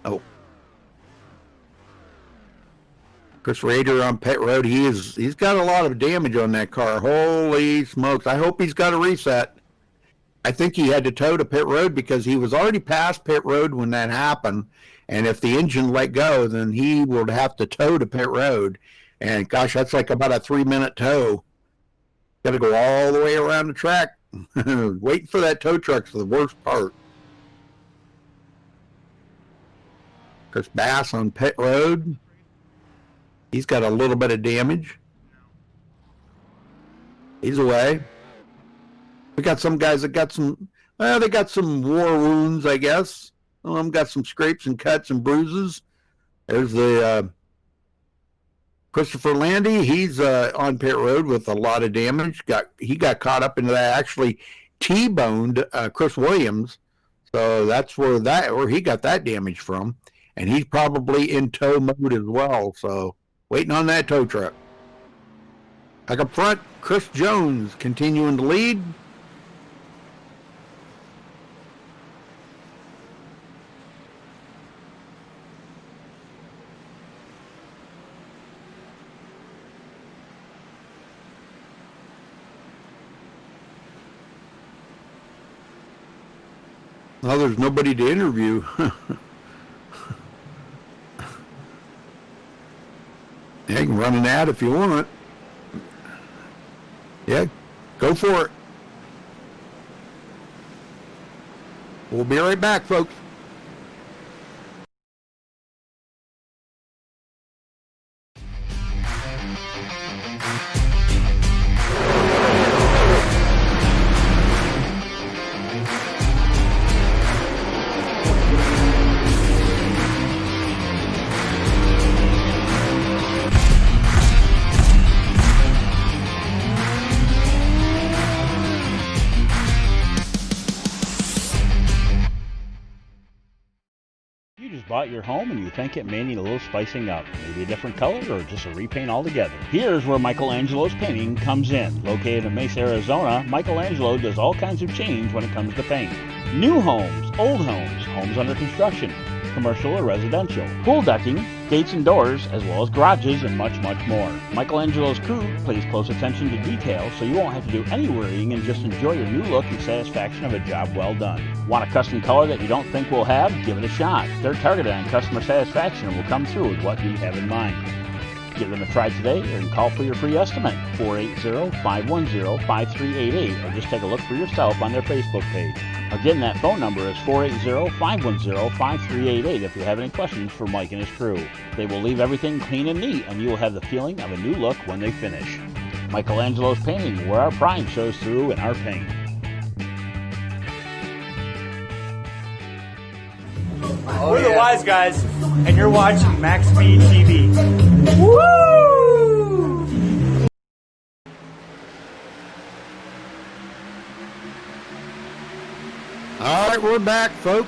Oh. Chris Rader on pit road. He's got a lot of damage on that car. Holy smokes. I hope he's got a reset. I think he had to tow to pit road because he was already past pit road when that happened. And if the engine let go, then he would have to tow to pit road. And gosh, that's like about a 3-minute tow. Got to go all the way around the track. Waiting for that tow truck's the worst part. Chris Bass on pit road. He's got a little bit of damage. He's away. We got some guys that got some, they got some war wounds, I guess. Some of them got some scrapes and cuts and bruises. There's the Christopher Landy. He's on pit road with a lot of damage. He got caught up into that. Actually, T-boned Chris Williams. So that's where he got that damage from. And he's probably in tow mode as well. So waiting on that tow truck. Back up front, Chris Jones continuing to lead. Well, there's nobody to interview. Yeah, you can run an ad if you want. Yeah, go for it. We'll be right back, folks. Bought your home and you think it may need a little spicing up, maybe a different color or just a repaint altogether. Here's where Michelangelo's Painting comes in. Located in Mesa, Arizona, Michelangelo does all kinds of change when it comes to paint. New homes, old homes, homes under construction, commercial or residential, pool decking, gates and doors, as well as garages and much, much more. Michelangelo's crew pays close attention to detail, so you won't have to do any worrying and just enjoy your new look and satisfaction of a job well done. Want a custom color that you don't think we'll have? Give it a shot. They're targeted on customer satisfaction and will come through with what you have in mind. Give them a try today or call for your free estimate, 480-510-5388, or just take a look for yourself on their Facebook page. Again, that phone number is 480-510-5388 if you have any questions for Mike and his crew. They will leave everything clean and neat, and you will have the feeling of a new look when they finish. Michelangelo's Painting, where our pride shows through in our paint. We're the wise guys, and you're watching MaxspeedTV. Woo! All right, we're back, folks.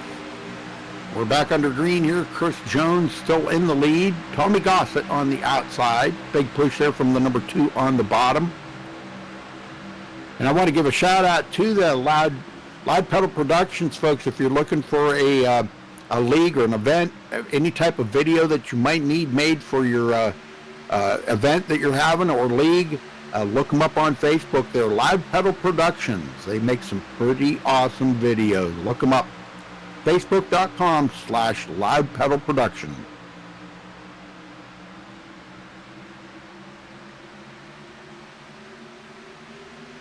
We're back under green here. Chris Jones still in the lead. Tommy Gossett on the outside. Big push there from the number 2 on the bottom. And I want to give a shout out to the Loud Pedal Productions folks. If you're looking for a league or an event, any type of video that you might need made for your event that you're having or league, look them up on Facebook. They're Loud Pedal Productions. They make some pretty awesome videos. Look them up. Facebook.com/Loud Pedal Production.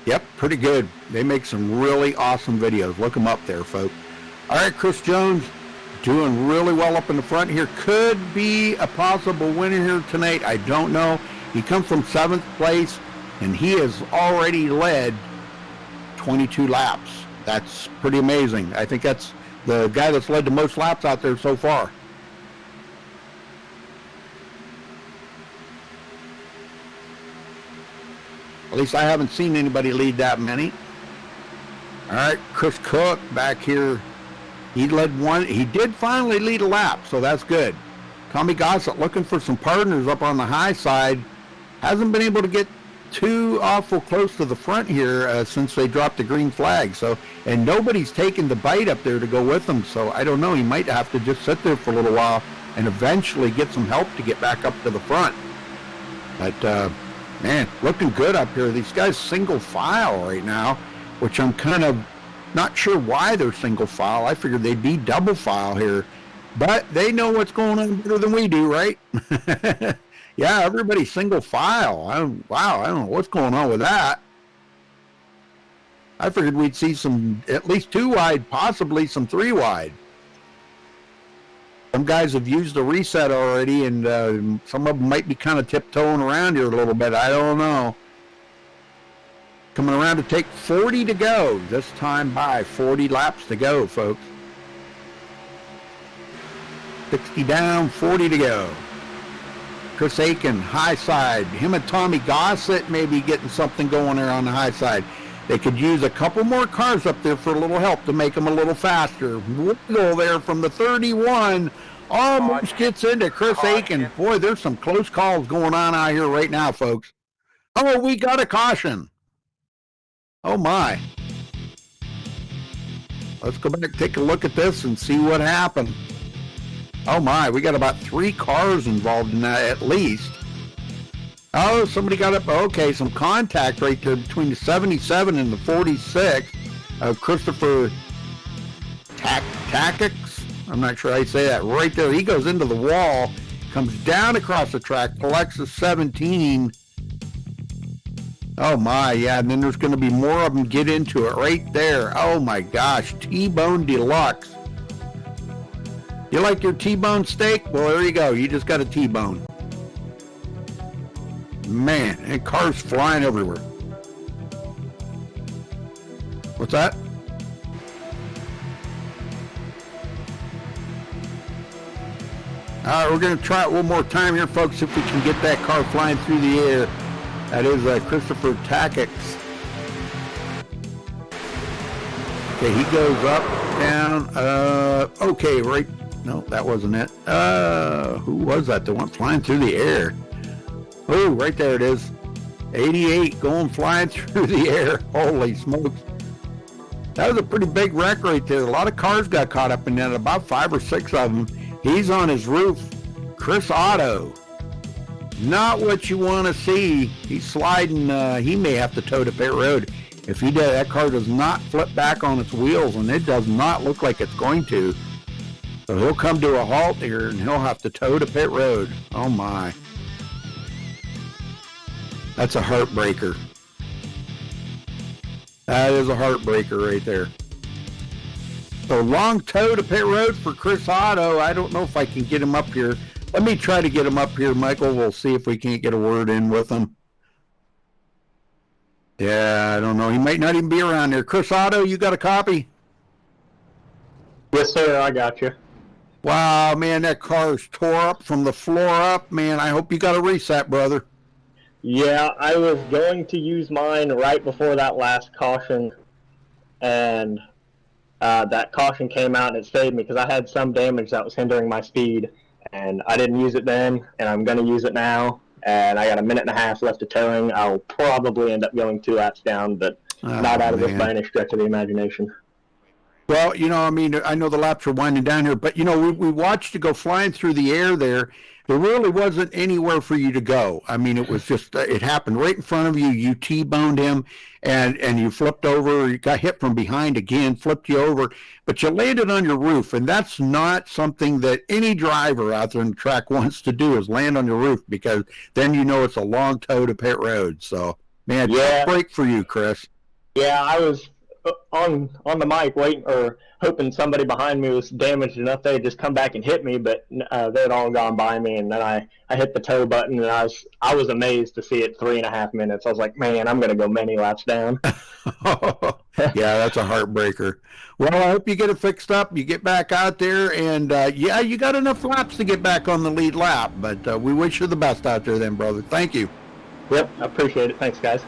Yep, pretty good. They make some really awesome videos. Look them up there, folks. All right, Chris Jones doing really well up in the front here. Could be a possible winner here tonight. I don't know. He comes from 7th place, and he has already led 22 laps. That's pretty amazing. I think that's the guy that's led the most laps out there so far. At least I haven't seen anybody lead that many. All right, Chris Cook back here. He led one. He did finally lead a lap, so that's good. Tommy Gossett looking for some partners up on the high side. Hasn't been able to get too awful close to the front here since they dropped the green flag. So, and nobody's taken the bite up there to go with him. So I don't know. He might have to just sit there for a little while and eventually get some help to get back up to the front. But, man, looking good up here. These guys single file right now, which I'm kind of not sure why they're single file. I figured they'd be double file here. But they know what's going on better than we do, right? Yeah, everybody's single file. Wow, I don't know what's going on with that. I figured we'd see some, at least 2 wide, possibly some 3 wide. Some guys have used the reset already, and some of them might be kind of tiptoeing around here a little bit. I don't know. Coming around to take 40 to go. This time by 40 laps to go, folks. 60 down, 40 to go. Chris Aiken, high side. Him and Tommy Gossett may be getting something going there on the high side. They could use a couple more cars up there for a little help to make them a little faster. Wiggle there from the 31. Almost gets into Chris Aiken. Boy, there's some close calls going on out here right now, folks. Oh, we got a caution. Oh, my. Let's go back and take a look at this and see what happened. Oh, my. We got about 3 cars involved in that at least. Oh, somebody got up. Okay, some contact right there between the 77 and the 46 of Christopher Tackix. I'm not sure how you say that. Right there. He goes into the wall, comes down across the track, collects the 17. Oh, my. Yeah, and then there's going to be more of them get into it right there. Oh, my gosh. T-Bone Deluxe. You like your T-bone steak? Well, there you go. You just got a T-bone. Man, and cars flying everywhere. What's that? All right, we're going to try it one more time here, folks, if we can get that car flying through the air. That is Christopher Tackix. Okay, he goes up, down. Okay, right. No, that wasn't it. Who was that that went flying through the air? Oh, right there it is. 88 going flying through the air. Holy smokes. That was a pretty big wreck right there. A lot of cars got caught up in that, about 5 or 6 of them. He's on his roof. Chris Otto. Not what you want to see. He's sliding. He may have to tow to pit road. If he does, that car does not flip back on its wheels, and it does not look like it's going to. So he'll come to a halt here, and he'll have to tow to pit road. Oh, my. That's a heartbreaker. That is a heartbreaker right there. So long tow to pit road for Chris Otto. I don't know if I can get him up here. Let me try to get him up here, Michael. We'll see if we can't get a word in with him. Yeah, I don't know. He might not even be around there. Chris Otto, you got a copy? Yes, sir. I got you. Wow, man, that car's tore up from the floor up. Man, I hope you got a reset, brother. Yeah, I was going to use mine right before that last caution, and that caution came out and it saved me because I had some damage that was hindering my speed, and I didn't use it then, and I'm going to use it now, and I got a minute and a half left of towing. I'll probably end up going 2 laps down, but not out of this by any stretch of the imagination. Well, you know, I mean, I know the laps are winding down here, but, you know, we watched you go flying through the air there. There really wasn't anywhere for you to go. I mean, it was just, it happened right in front of you. You T-boned him, and you flipped over. You got hit from behind again, flipped you over, but you landed on your roof, and that's not something that any driver out there in the track wants to do, is land on your roof, because then you know it's a long tow to pit road. So, man, tough break for you, Chris. Yeah, I was on the mic waiting, or hoping somebody behind me was damaged enough they'd just come back and hit me, but they'd all gone by me, and then I hit the tow button, and I was amazed to see it 3.5 minutes. I was like, man, I'm gonna go many laps down. Yeah, that's a heartbreaker. Well, I hope you get it fixed up, you get back out there, and yeah, you got enough laps to get back on the lead lap, but we wish you the best out there then, brother. Thank you. Yep, I appreciate it. Thanks, guys.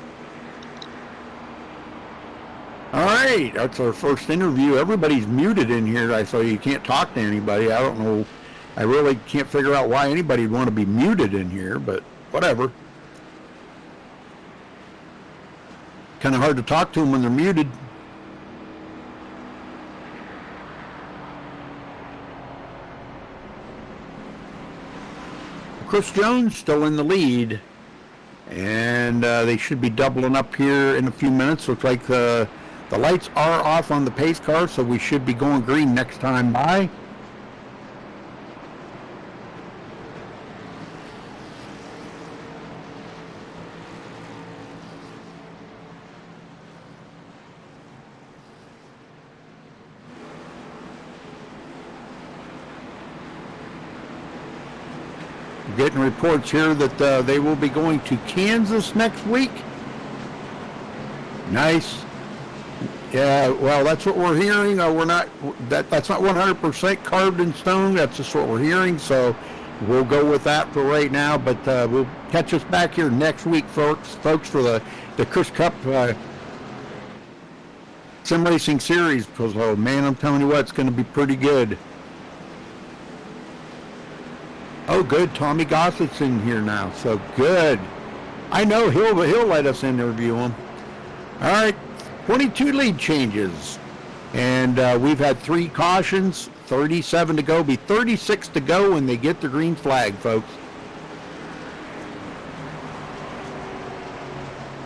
All right, that's our first interview. Everybody's muted in here, so you can't talk to anybody. I don't know. I really can't figure out why anybody would want to be muted in here, but whatever. Kind of hard to talk to them when they're muted. Chris Jones still in the lead. And they should be doubling up here in a few minutes. Looks like the lights are off on the pace car, so we should be going green next time by. Getting reports here that they will be going to Kansas next week. Nice. Yeah, well, that's what we're hearing. That's not 100% carved in stone. That's just what we're hearing. So we'll go with that for right now. But we'll catch us back here next week, folks, for the Chris Cup Sim Racing Series. Because, oh man, I'm telling you what, it's going to be pretty good. Oh, good. Tommy Gossett's in here now, so good. I know he'll let us interview him. All right, 22 lead changes, and we've had 3 cautions, 37 to go. Be 36 to go when they get the green flag, folks.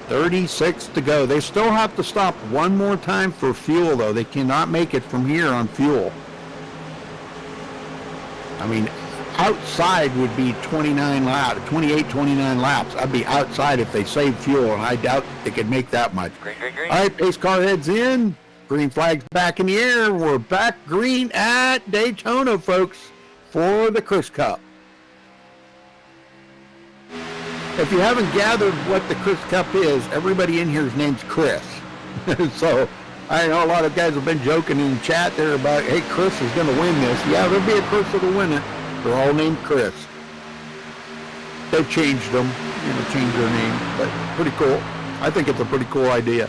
36 to go. They still have to stop one more time for fuel, though. They cannot make it from here on fuel. I mean, outside would be 28, 29 laps. I'd be outside if they save fuel, and I doubt they could make that much. Green. All right, pace car heads in. Green flag's back in the air. We're back green at Daytona, folks, for the Chris Cup. If you haven't gathered what the Chris Cup is, everybody in here's name's Chris. So I know a lot of guys have been joking in the chat there about, hey, Chris is going to win this. Yeah, there'll be a Chris that'll win it. They're all named Chris. They've changed them, changed their name, but pretty cool. I think it's a pretty cool idea.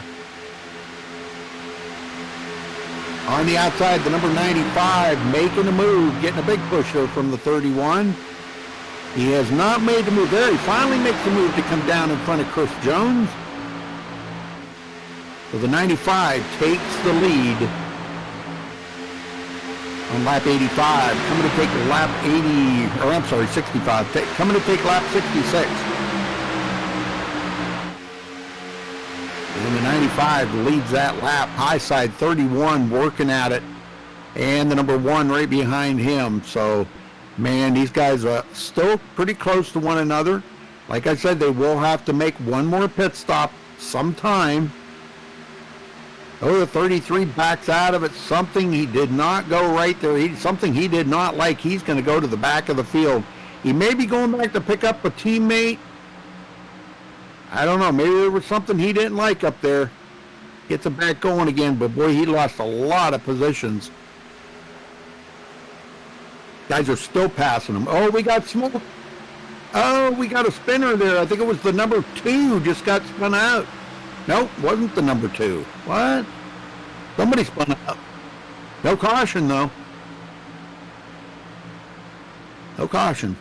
On the outside, the number 95 making a move, getting a big pusher from the 31. He has not made the move there. He finally makes the move to come down in front of Chris Jones. So the 95 takes the lead on lap 85, coming to take lap 65, coming to take lap 66. And the 95 leads that lap. High side 31 working at it, and the number 1 right behind him. So, man, these guys are still pretty close to one another. Like I said, they will have to make one more pit stop sometime. Oh, the 33 backs out of it. Something he did not go right there. Something he did not like. He's going to go to the back of the field. He may be going back to pick up a teammate. I don't know. Maybe there was something he didn't like up there. Gets him back going again. But, boy, he lost a lot of positions. Guys are still passing him. Oh, we got smoke. Oh, we got a spinner there. I think it was the number 2 just got spun out. Nope, wasn't the number 2. What? Somebody spun out. No caution, though. No caution.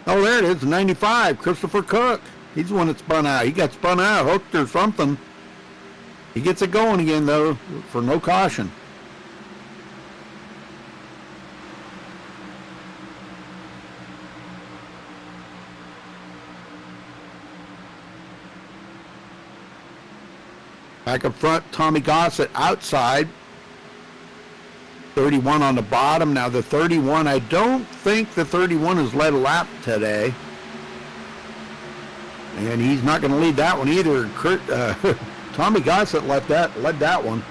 Oh, there it is, 95, Christopher Cook. He's the one that spun out. He got spun out, hooked or something. He gets it going again, though, for no caution. Back up front, Tommy Gossett outside. 31 on the bottom. Now the 31, I don't think the 31 has led a lap today. And he's not going to lead that one either. Tommy Gossett led that one.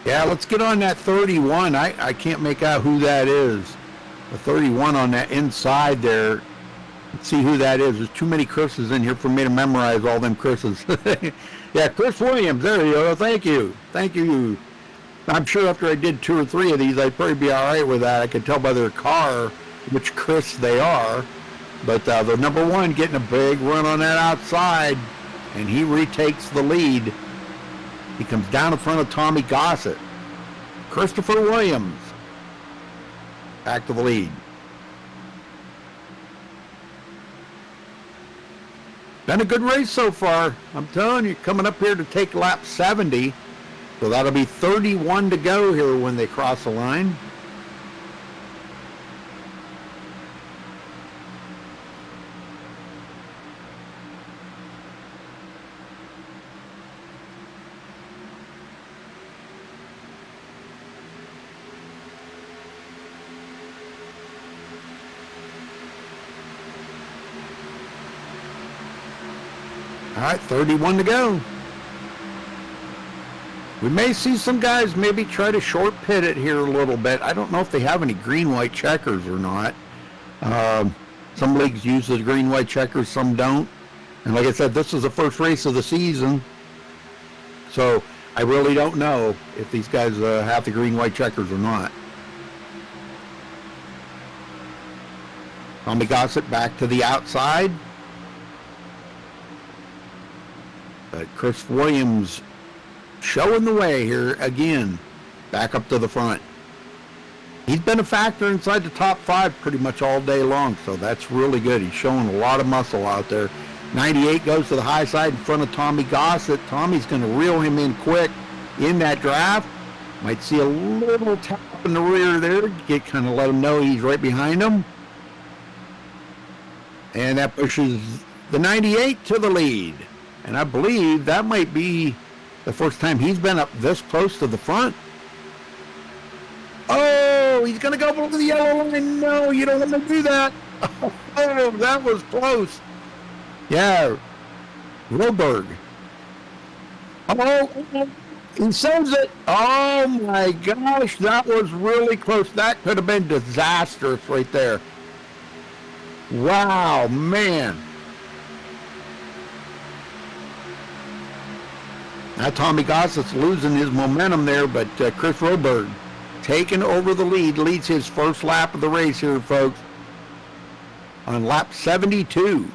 Yeah, let's get on that 31. I can't make out who that is. The 31 on that inside there. Let's see who that is. There's too many Chris's in here for me to memorize all them Chris's. Yeah, Chris Williams. There you go. Thank you. Thank you. I'm sure after I did 2 or 3 of these, I'd probably be all right with that. I could tell by their car which Chris they are. But the number 1 getting a big run on that outside, and he retakes the lead. He comes down in front of Tommy Gossett. Christopher Williams back to the lead. Been a good race so far. I'm telling you, coming up here to take lap 70. So that'll be 31 to go here when they cross the line. All right, 31 to go. We may see some guys maybe try to short pit it here a little bit. I don't know if they have any green-white checkers or not. Some leagues use the green-white checkers, some don't. And like I said, this is the first race of the season. So I really don't know if these guys have the green-white checkers or not. Tommy Gossett back to the outside. But Chris Williams showing the way here again, back up to the front. He's been a factor inside the top 5 pretty much all day long, so that's really good. He's showing a lot of muscle out there. 98 goes to the high side in front of Tommy Gossett. Tommy's going to reel him in quick in that draft. Might see a little tap in the rear there, get kind of let him know he's right behind him. And that pushes the 98 to the lead. And I believe that might be the first time he's been up this close to the front. Oh, he's going to go over the yellow line. No, you don't want to do that. Oh, that was close. Yeah, Roberg. Oh, he says it. Oh, my gosh, that was really close. That could have been disastrous right there. Wow, man. Now Tommy Gossett's losing his momentum there, but Chris Roberg taking over the lead, leads his first lap of the race here, folks, on lap 72.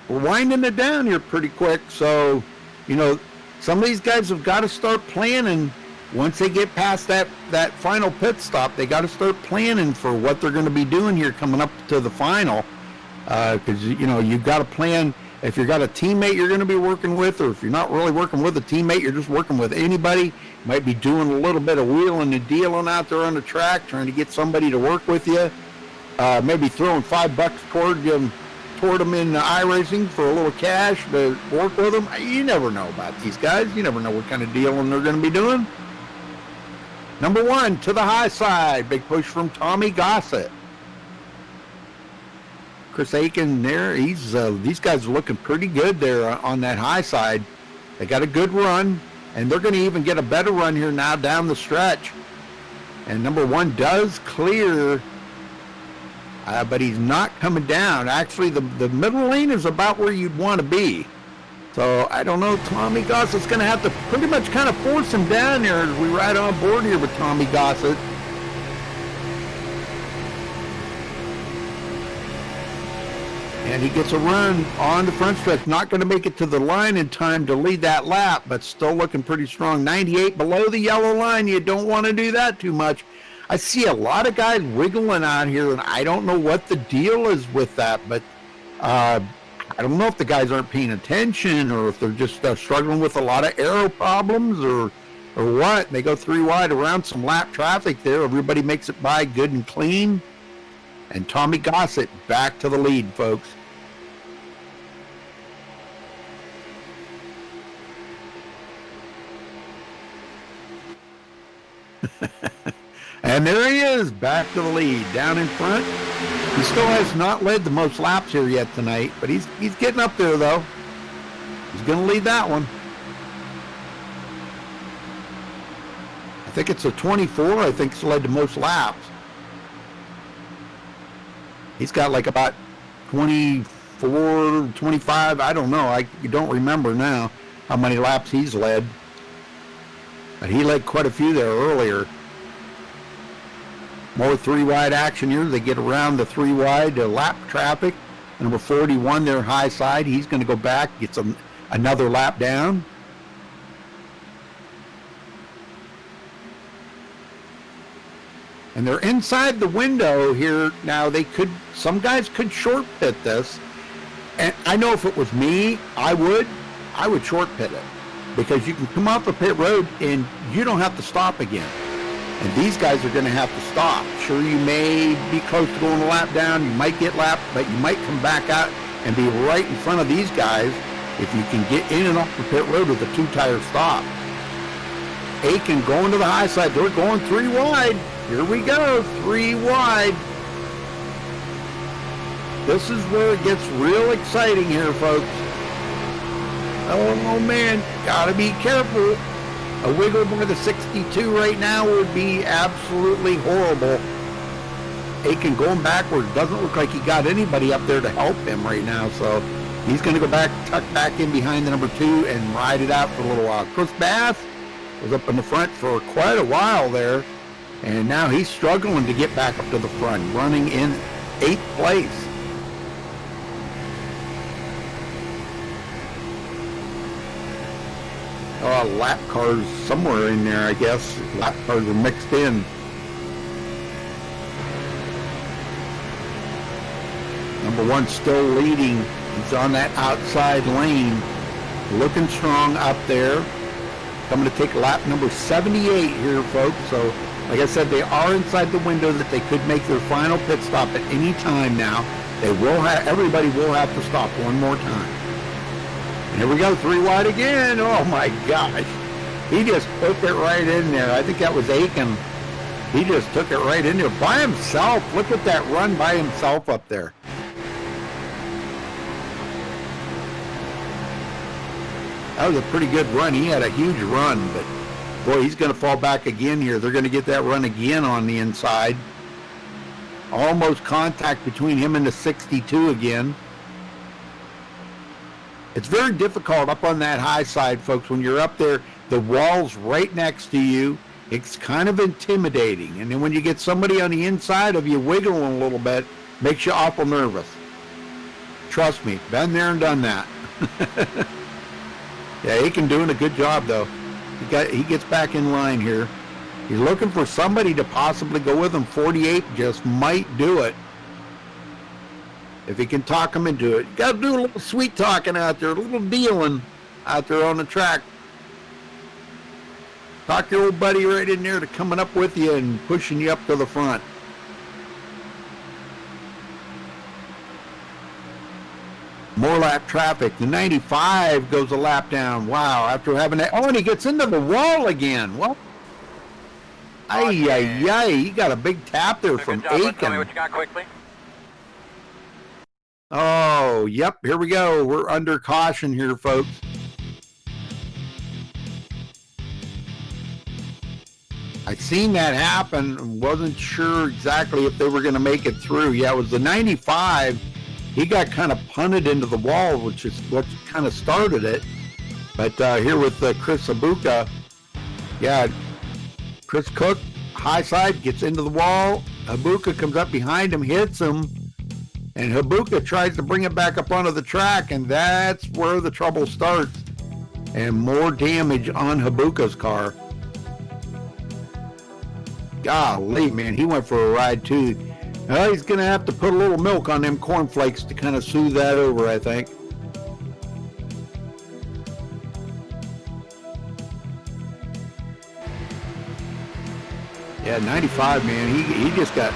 We're winding it down here pretty quick, so, you know, some of these guys have got to start planning. Once they get past that final pit stop, they got to start planning for what they're going to be doing here coming up to the final, because, you know, you've got to plan. If you've got a teammate you're going to be working with, or if you're not really working with a teammate, you're just working with anybody, you might be doing a little bit of wheeling and dealing out there on the track, trying to get somebody to work with you. Maybe throwing $5 toward them in iRacing for a little cash to work with them. You never know about these guys. You never know what kind of dealing they're going to be doing. Number 1 to the high side. Big push from Tommy Gossett. Chris Aiken there, these guys are looking pretty good there on that high side. They got a good run, and they're going to even get a better run here now down the stretch. And number 1 does clear, but he's not coming down. Actually, the middle lane is about where you'd want to be. So I don't know, Tommy Gossett's going to have to pretty much kind of force him down there as we ride on board here with Tommy Gossett. And he gets a run on the front stretch. Not going to make it to the line in time to lead that lap, but still looking pretty strong. 98 below the yellow line. You don't want to do that too much. I see a lot of guys wiggling out here, and I don't know what the deal is with that, but I don't know if the guys aren't paying attention or if they're just struggling with a lot of aero problems or what. They go 3 wide around some lap traffic there. Everybody makes it by good and clean. And Tommy Gossett back to the lead, folks. And there he is, back to the lead, down in front. He still has not led the most laps here yet tonight, but he's getting up there, though. He's going to lead that one. I think it's a 24. I think it's led the most laps. He's got like about 24, 25. I don't know. I don't remember now how many laps he's led. But he led quite a few there earlier. More 3 wide action here. They get around the 3 wide lap traffic. Number 41 there, high side. He's going to go back, get another lap down. and they're inside the window here. Now some guys could short pit this, and I know if it was me, I would short pit it, because you can come off a pit road and you don't have to stop again. And these guys are going to have to stop. Sure, you may be close to going a lap down, you might get lapped, but you might come back out and be right in front of these guys if you can get in and off the pit road with a 2-tire stop. Aiken going to the high side. They're going 3 wide. Here we go, 3 wide. This is where it gets real exciting here, folks. Oh man, gotta be careful. A wiggle by the 62 right now would be absolutely horrible. Aiken going backwards. Doesn't look like he got anybody up there to help him right now, so he's going to go back, tuck back in behind the number 2 and ride it out for a little while. Chris Bass was up in the front for quite a while there, and now he's struggling to get back up to the front, running in 8th place. Lap cars somewhere in there, I guess. Lap cars are mixed in. Number 1 still leading. He's on that outside lane. Looking strong up there. Coming to take lap number 78 here, folks. So, like I said, they are inside the window that they could make their final pit stop at any time now. Everybody will have to stop one more time. Here we go, 3 wide again. Oh my gosh. He just put it right in there. I think that was Aiken. He just took it right in there by himself. Look at that run by himself up there. That was a pretty good run. He had a huge run, but boy, he's going to fall back again here. They're going to get that run again on the inside. Almost contact between him and the 62 again. It's very difficult up on that high side, folks. When you're up there, the wall's right next to you. It's kind of intimidating. And then when you get somebody on the inside of you wiggling a little bit, makes you awful nervous. Trust me, been there and done that. Yeah, Aiken doing a good job, though. He gets back in line here. He's looking for somebody to possibly go with him. 48 just might do it. If he can talk him into it. You got to do a little sweet talking out there, a little dealing out there on the track. Talk your old buddy right in there to coming up with you and pushing you up to the front. More lap traffic. The 95 goes a lap down. Wow, after having that. Oh, and he gets into the wall again. Well, ay. He got a big tap there from Aiken. Tell me what you got quickly. Oh, yep, here we go. We're under caution here, folks. I seen that happen and wasn't sure exactly if they were going to make it through. Yeah, it was the 95. He got kind of punted into the wall, which is what kind of started it. But here with Chris Habuka, yeah, Chris Cook, high side, gets into the wall. Habuka comes up behind him, hits him. And Habuka tries to bring it back up onto the track, and that's where the trouble starts. And more damage on Habuka's car. Golly, man, he went for a ride, too. Well, he's going to have to put a little milk on them cornflakes to kind of soothe that over, I think. Yeah, 95, man, he just got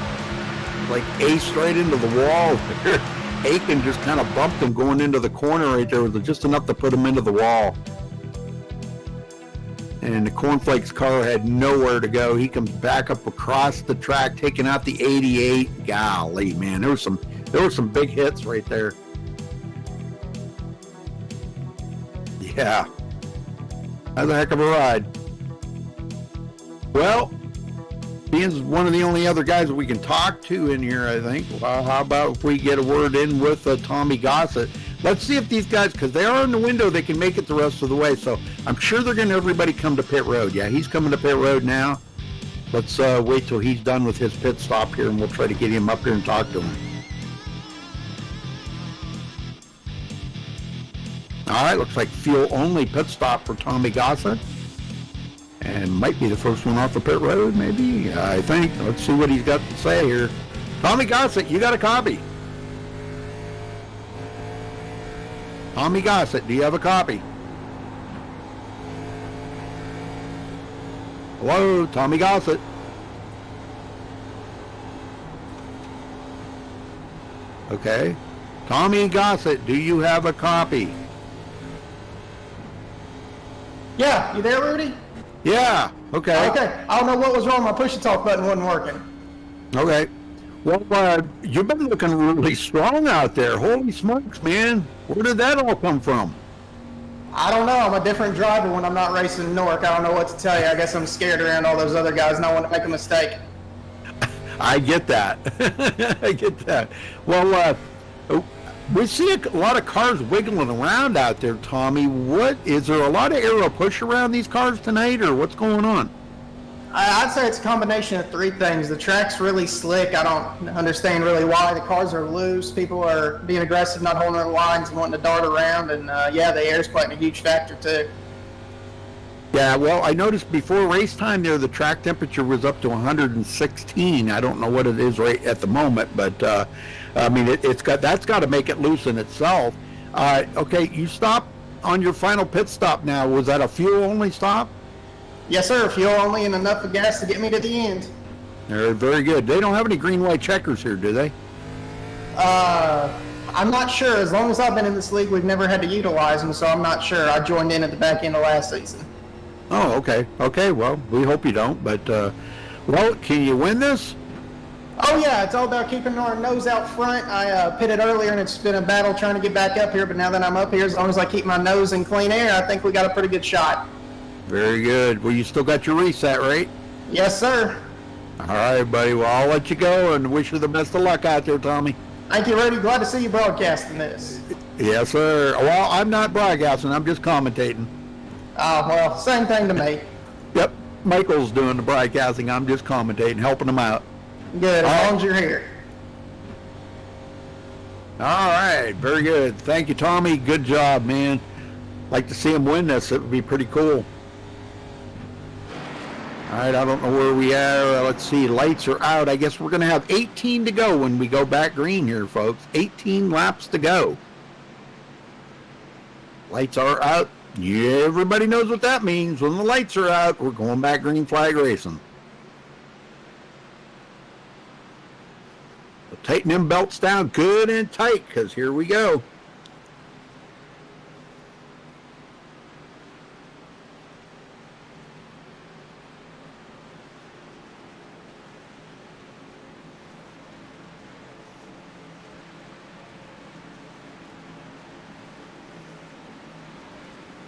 like aced right into the wall. Aiken just kind of bumped him going into the corner right there. It was just enough to put him into the wall. And the Cornflakes car had nowhere to go. He comes back up across the track, taking out the 88. Golly, man, there were some big hits right there. Yeah, that's a heck of a ride. Well, he's one of the only other guys that we can talk to in here, I think. Well, how about if we get a word in with Tommy Gossett? Let's see if these guys, because they are in the window, they can make it the rest of the way. So I'm sure they're going to everybody come to pit road. Yeah, he's coming to pit road now. Let's wait till he's done with his pit stop here, and we'll try to get him up here and talk to him. All right, looks like fuel only pit stop for Tommy Gossett. and might be the first one off the pit road, maybe, I think. Let's see what he's got to say here. Tommy Gossett, you got a copy? Tommy Gossett, do you have a copy? Hello, Tommy Gossett. Okay. Tommy Gossett, do you have a copy? Yeah, you there, Rudy? Yeah, okay. Okay, I don't know what was wrong. My push-to-talk button wasn't working. Okay. Well, you've been looking really strong out there. Holy smokes, man. Where did that all come from? I don't know. I'm a different driver when I'm not racing Newark. I don't know what to tell you. I guess I'm scared around all those other guys and I want to make a mistake. I get that. I get that. Well, we see a lot of cars wiggling around out there, Tommy. Is there a lot of aero push around these cars tonight, or what's going on? I'd say it's a combination of three things. The track's really slick. I don't understand really why. The cars are loose. People are being aggressive, not holding their lines and wanting to dart around. And yeah, the air's playing a huge factor too. Yeah, well, I noticed before race time there, the track temperature was up to 116. I don't know what it is right at the moment, but I mean, that's got to make it loose in itself. Okay, you stop on your final pit stop now. Was that a fuel-only stop? Yes, sir. Fuel only and enough of gas to get me to the end. Very good. They don't have any green-white checkers here, do they? I'm not sure. As long as I've been in this league, we've never had to utilize them, so I'm not sure. I joined in at the back end of last season. Oh, okay. Okay, well, we hope you don't, but, well, can you win this? Oh, yeah. It's all about keeping our nose out front. I pitted earlier, and it's been a battle trying to get back up here, but now that I'm up here, as long as I keep my nose in clean air, I think we got a pretty good shot. Very good. Well, you still got your reset, right? Yes, sir. All right, buddy. Well, I'll let you go and wish you the best of luck out there, Tommy. Thank you, Rudy. Glad to see you broadcasting this. Yes, sir. Well, I'm not broadcasting. I'm just commentating. Oh, well, same thing to me. Yep. Michael's doing the broadcasting. I'm just commentating, helping him out. Good, as long as you're here. All right. Very good. Thank you, Tommy. Good job, man. Like to see him win this. It would be pretty cool. All right, I don't know where we are. Let's see, lights are out. I guess we're going to have 18 to go when we go back green here, folks. 18 laps to go. Lights are out. Yeah, everybody knows what that means. When the lights are out, we're going back green flag racing. So tighten them belts down good and tight, because here we go.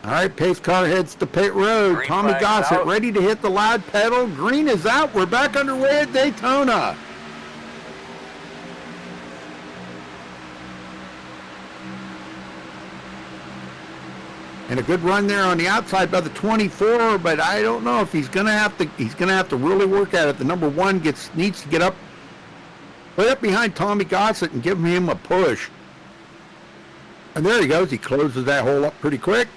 All right, pace car heads to pit road. Green Tommy flag's Gossett out. ready to hit the loud pedal. Green is out. We're back underway at Daytona. And a good run there on the outside by the 24, but I don't know if he's gonna have to really work at it. The number one needs to get up right up behind Tommy Gossett and give him a push. And there he goes. He closes that hole up pretty quick.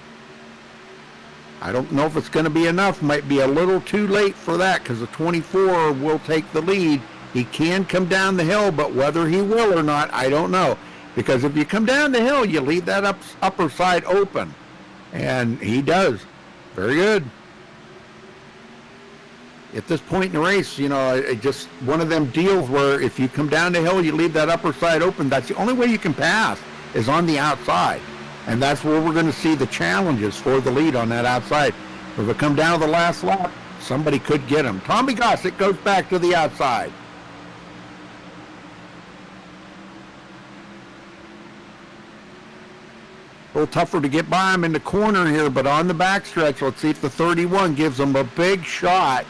I don't know if it's going to be enough. Might be a little too late for that because the 24 will take the lead. He can come down the hill, but whether he will or not, I don't know. Because if you come down the hill, you leave that upper side open. And he does. Very good. At this point in the race, you know, it just one of them deals where if you come down the hill, you leave that upper side open. That's the only way you can pass is on the outside. And that's where we're going to see the challenges for the lead on that outside. If we come down to the last lap, somebody could get him. Tommy Gossett goes back to the outside. A little tougher to get by him in the corner here, but on the backstretch, let's see if the 31 gives him a big shot.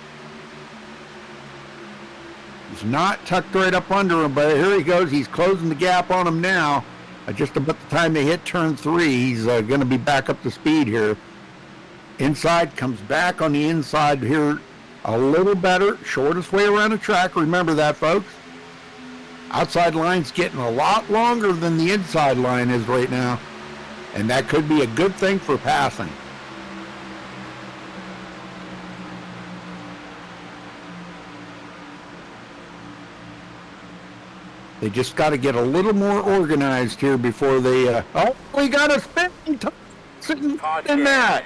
He's not tucked right up under him, but here he goes. He's closing the gap on him now. Just about the time they hit turn 3, he's going to be back up to speed here. Inside, comes back on the inside here a little better. Shortest way around the track. Remember that, folks. Outside line's getting a lot longer than the inside line is right now. And that could be a good thing for passing. They just got to get a little more organized here before they. Oh, we got a spinning top sitting in that.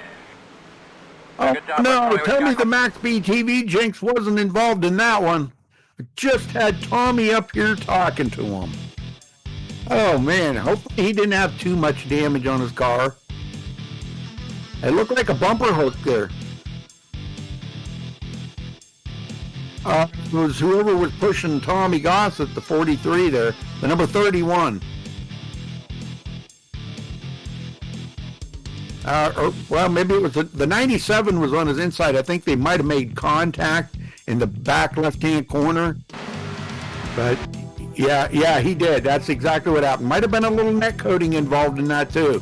Oh no! Tell me the MaxspeedTV jinx wasn't involved in that one. I just had Tommy up here talking to him. Oh man! Hopefully he didn't have too much damage on his car. It looked like a bumper hook there. It was whoever was pushing Tommy Goss at the 43 there, the number 31. Well, maybe it was the 97 was on his inside. I think they might have made contact in the back left-hand corner. But, yeah, he did. That's exactly what happened. Might have been a little neck coating involved in that, too.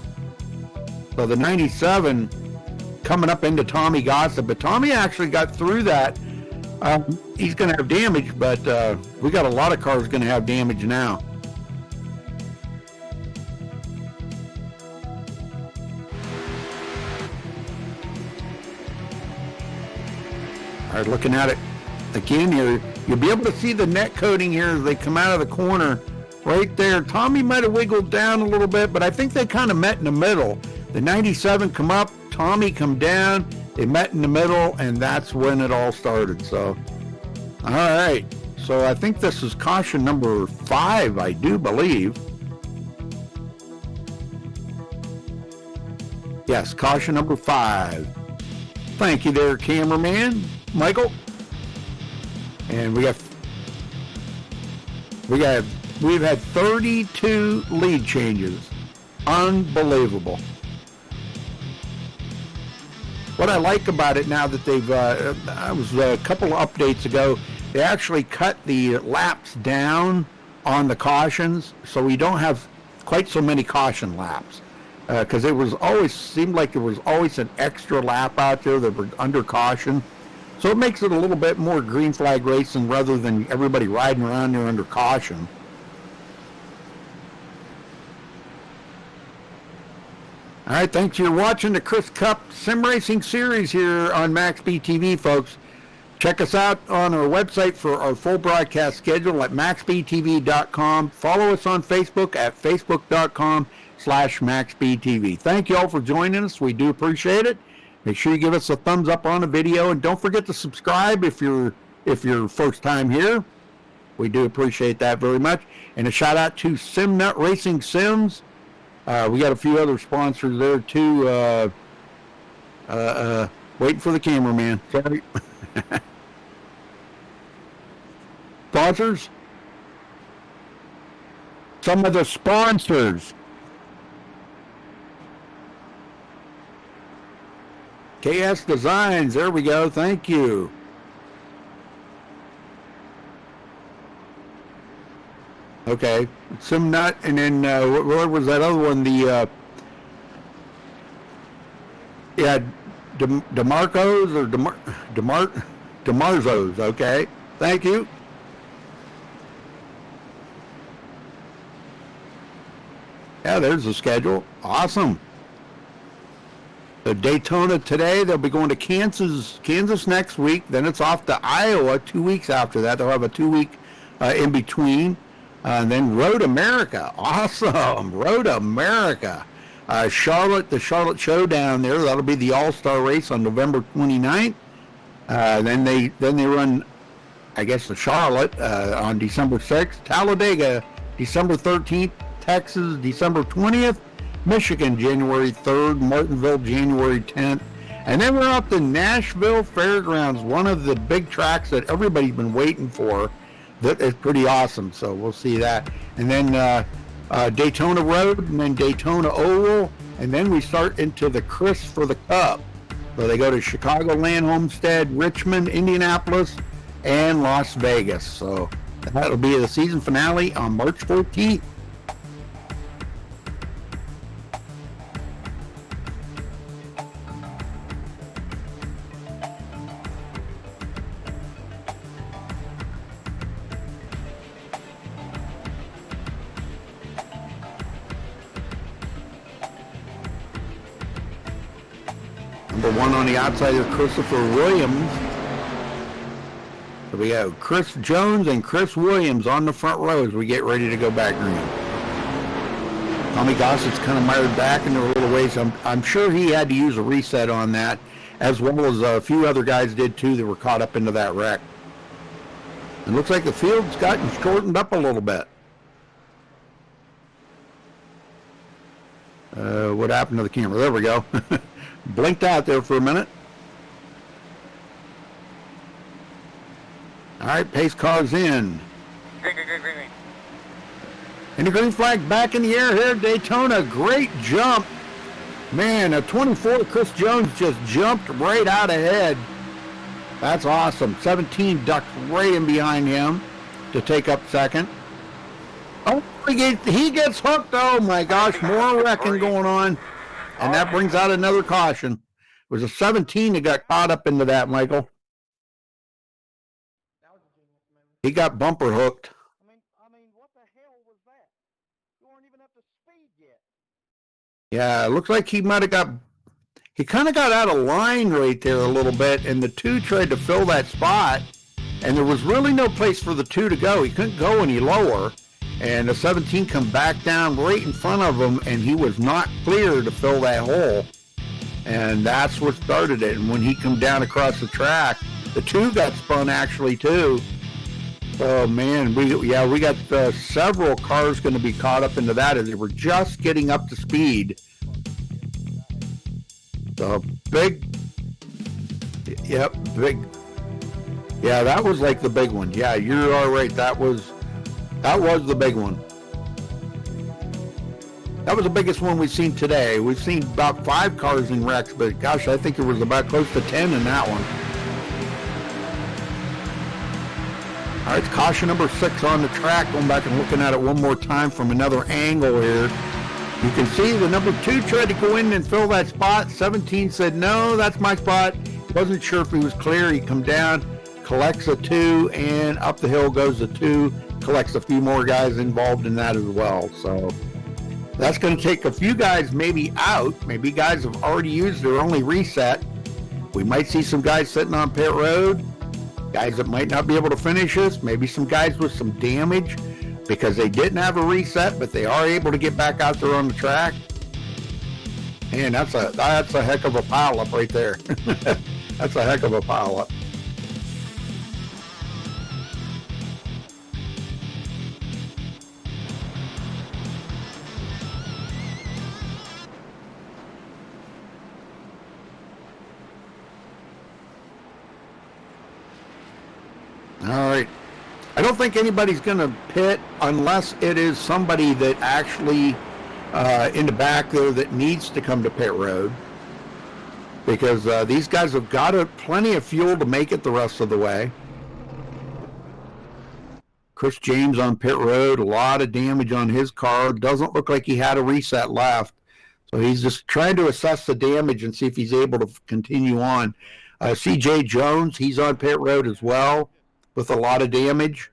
So the 97 coming up into Tommy Gossett, but Tommy actually got through that. He's going to have damage, but we got a lot of cars going to have damage now. All right, looking at it again here, you'll be able to see the net coating here as they come out of the corner right there. Tommy might have wiggled down a little bit, but I think they kind of met in the middle. The 97 come up, Tommy come down, they met in the middle, and that's when it all started. So, all right. So I think this is caution number 5, I do believe. Yes, caution number 5. Thank you there, cameraman Michael. And we've had 32 lead changes. Unbelievable. What I like about it now that they've, I was a couple of updates ago, they actually cut the laps down on the cautions, so we don't have quite so many caution laps. Because it was always, seemed like there was always an extra lap out there that were under caution. So it makes it a little bit more green flag racing rather than everybody riding around there under caution. All right, thanks for watching the Chris Cup Sim Racing Series here on MaxspeedTV, folks. Check us out on our website for our full broadcast schedule at MaxspeedTV.com. Follow us on Facebook at Facebook.com/MaxspeedTV. Thank you all for joining us. We do appreciate it. Make sure you give us a thumbs up on the video, and don't forget to subscribe if you're first time here. We do appreciate that very much. And a shout out to SimNut Racing Sims. We got a few other sponsors there too. Waiting for the cameraman. Sorry. Sponsors? Some of the sponsors. KS Designs, there we go, thank you. Okay, SimNut, and then what was that other one? The DeMarcos or DeMarzos. Okay, thank you. Yeah, there's the schedule. Awesome. The Daytona today. They'll be going to Kansas next week. Then it's off to Iowa 2 weeks after that. They'll have a 2-week in between. And then Road America. Awesome. Road America. Charlotte, the Charlotte Showdown there. That'll be the All-Star race on November 29th. Then they run, I guess, the Charlotte on December 6th. Talladega, December 13th. Texas, December 20th. Michigan, January 3rd. Martinsville, January 10th. And then we're out to Nashville Fairgrounds, one of the big tracks that everybody's been waiting for. That is pretty awesome, so we'll see that. And then Daytona Road, and then Daytona Oval, and then we start into the Chris for the Cup. So they go to Chicagoland, Homestead, Richmond, Indianapolis, and Las Vegas. So that'll be the season finale on March 14th. Number 1 on the outside is Christopher Williams. So we have Chris Jones and Chris Williams on the front row as we get ready to go back green. Tommy Gossett's kind of mired back in there a little ways. I'm sure he had to use a reset on that, as well as a few other guys did too that were caught up into that wreck. It looks like the field's gotten shortened up a little bit. What happened to the camera? There we go. Blinked out there for a minute. All right, pace car's in. Green. And the green flag back in the air here at Daytona. Great jump. Man, a 24, Chris Jones just jumped right out ahead. That's awesome. 17 ducked right in behind him to take up second. Oh, he gets hooked. Oh my gosh, more wrecking going on. And that brings out another caution. It was a 17 that got caught up into that, Michael. He got bumper hooked. I mean, what the hell was that? You weren't even up to speed yet. Yeah, it looks like he might have got, he kind of got out of line right there a little bit, and the 2 tried to fill that spot, and there was really no place for the 2 to go. He couldn't go any lower, and the 17 come back down right in front of him, and he was not clear to fill that hole, and that's what started it. And when he come down across the track, the 2 got spun actually too. Oh man, we got several cars going to be caught up into that as they were just getting up to speed. The big, big. Yeah, that was like the big one. Yeah, you're all right. That was the big one. That was the biggest one we've seen today. We've seen about 5 cars in wrecks, but gosh, I think it was about close to 10 in that one. All right, caution number 6 on the track. Going back and looking at it one more time from another angle here. You can see the number 2 tried to go in and fill that spot. 17 said, no, that's my spot. Wasn't sure if he was clear. He come down, collects a 2, and up the hill goes the 2. Collects a few more guys involved in that as well. So that's going to take a few guys maybe out. Maybe guys have already used their only reset. We might see some guys sitting on pit road. Guys that might not be able to finish this, maybe some guys with some damage because they didn't have a reset, but they are able to get back out there on the track. And that's a heck of a pileup right there. That's a heck of a pileup. All right. I don't think anybody's going to pit unless it is somebody that actually in the back there that needs to come to pit road, because these guys have got plenty of fuel to make it the rest of the way. Chris James on pit road, a lot of damage on his car. Doesn't look like he had a reset left. So he's just trying to assess the damage and see if he's able to continue on. CJ Jones, he's on pit road as well, with a lot of damage.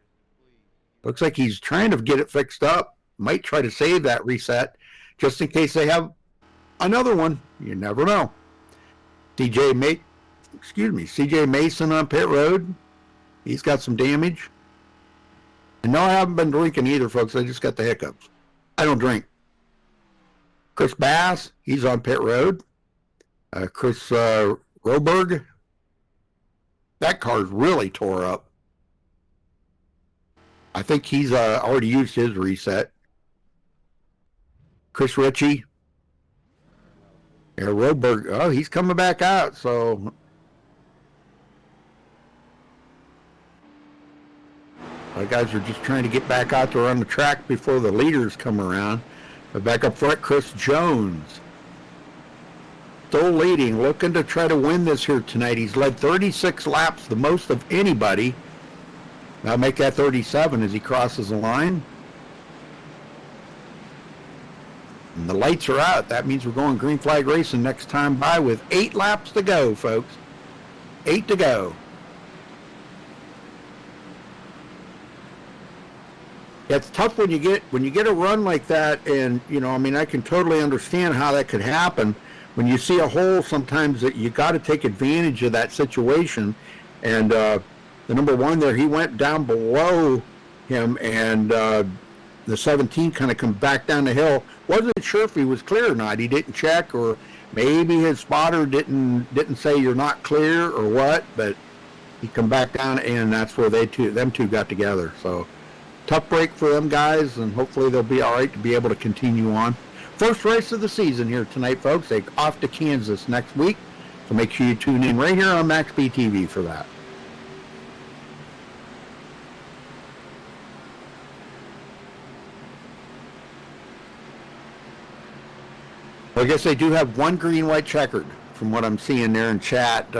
Looks like he's trying to get it fixed up. Might try to save that reset just in case they have another one. You never know. CJ Mason on pit road. He's got some damage. And no, I haven't been drinking either, folks. I just got the hiccups. I don't drink. Chris Bass, he's on pit road. Chris Roberg. That car's really tore up. I think he's already used his reset. Chris Ritchie. Yeah, Roberg. Oh, he's coming back out, so. The guys are just trying to get back out there on the track before the leaders come around. But back up front, Chris Jones. Still leading, looking to try to win this here tonight. He's led 36 laps, the most of anybody. Now make that 37 as he crosses the line. And the lights are out. That means we're going green flag racing next time by with 8 laps to go, folks. 8 to go. Yeah, it's tough when you get a run like that, and I can totally understand how that could happen. When you see a hole, sometimes that you got to take advantage of that situation, and the number 1 there, he went down below him, and the 17 kind of come back down the hill. Wasn't sure if he was clear or not. He didn't check, or maybe his spotter didn't say you're not clear or what, but he come back down, and that's where them two got together. So tough break for them guys, and hopefully they'll be all right to be able to continue on. First race of the season here tonight, folks. They off to Kansas next week, so make sure you tune in right here on MaxspeedTV for that. Well, I guess they do have one green-white checkered from what I'm seeing there in chat.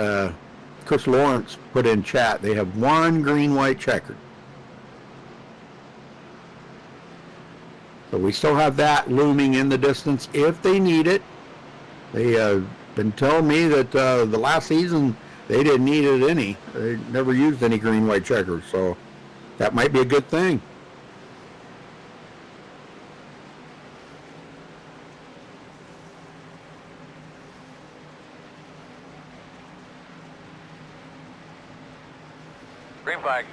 Chris Lawrence put in chat. They have one green-white checkered. So we still have that looming in the distance if they need it. They been telling me that the last season they didn't need it any. They never used any green-white checkers, so that might be a good thing. Green flag.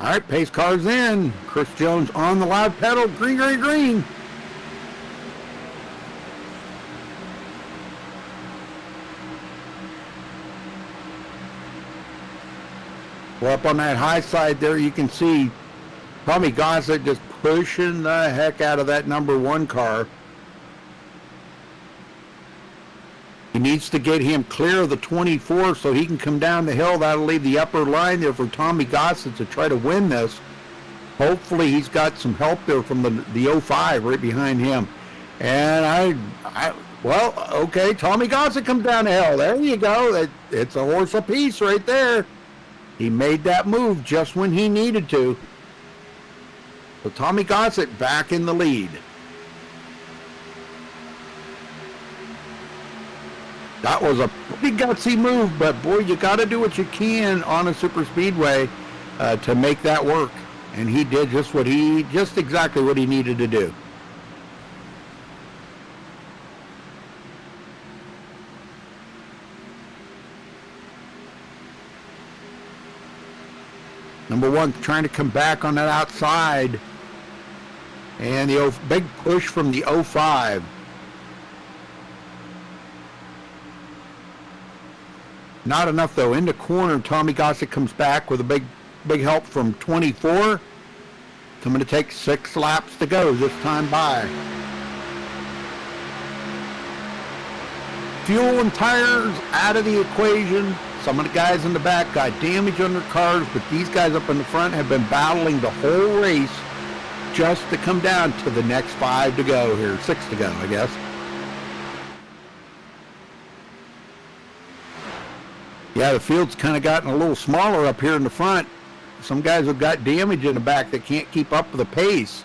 All right, pace car's in. Chris Jones on the loud pedal. Green, green, green. Well, up on that high side there, you can see Tommy Gossett just pushing the heck out of that number 1 car. He needs to get him clear of the 24 so he can come down the hill. That'll leave the upper line there for Tommy Gossett to try to win this. Hopefully he's got some help there from the 05 right behind him. And well, okay, Tommy Gossett comes down the hill. There you go. It's a horse apiece right there. He made that move just when he needed to. So Tommy Gossett back in the lead. That was a pretty gutsy move, but boy, you got to do what you can on a super speedway to make that work. And he did just exactly what he needed to do. Number 1 trying to come back on that outside. And the big push from the 05. Not enough though. In the corner, Tommy Gossett comes back with a big help from 24. Coming to take 6 laps to go this time by. Fuel and tires out of the equation. Some of the guys in the back got damage on their cars, but these guys up in the front have been battling the whole race just to come down to the next 5 to go here. 6 to go, I guess. Yeah, the field's kind of gotten a little smaller up here in the front. Some guys have got damage in the back that can't keep up with the pace.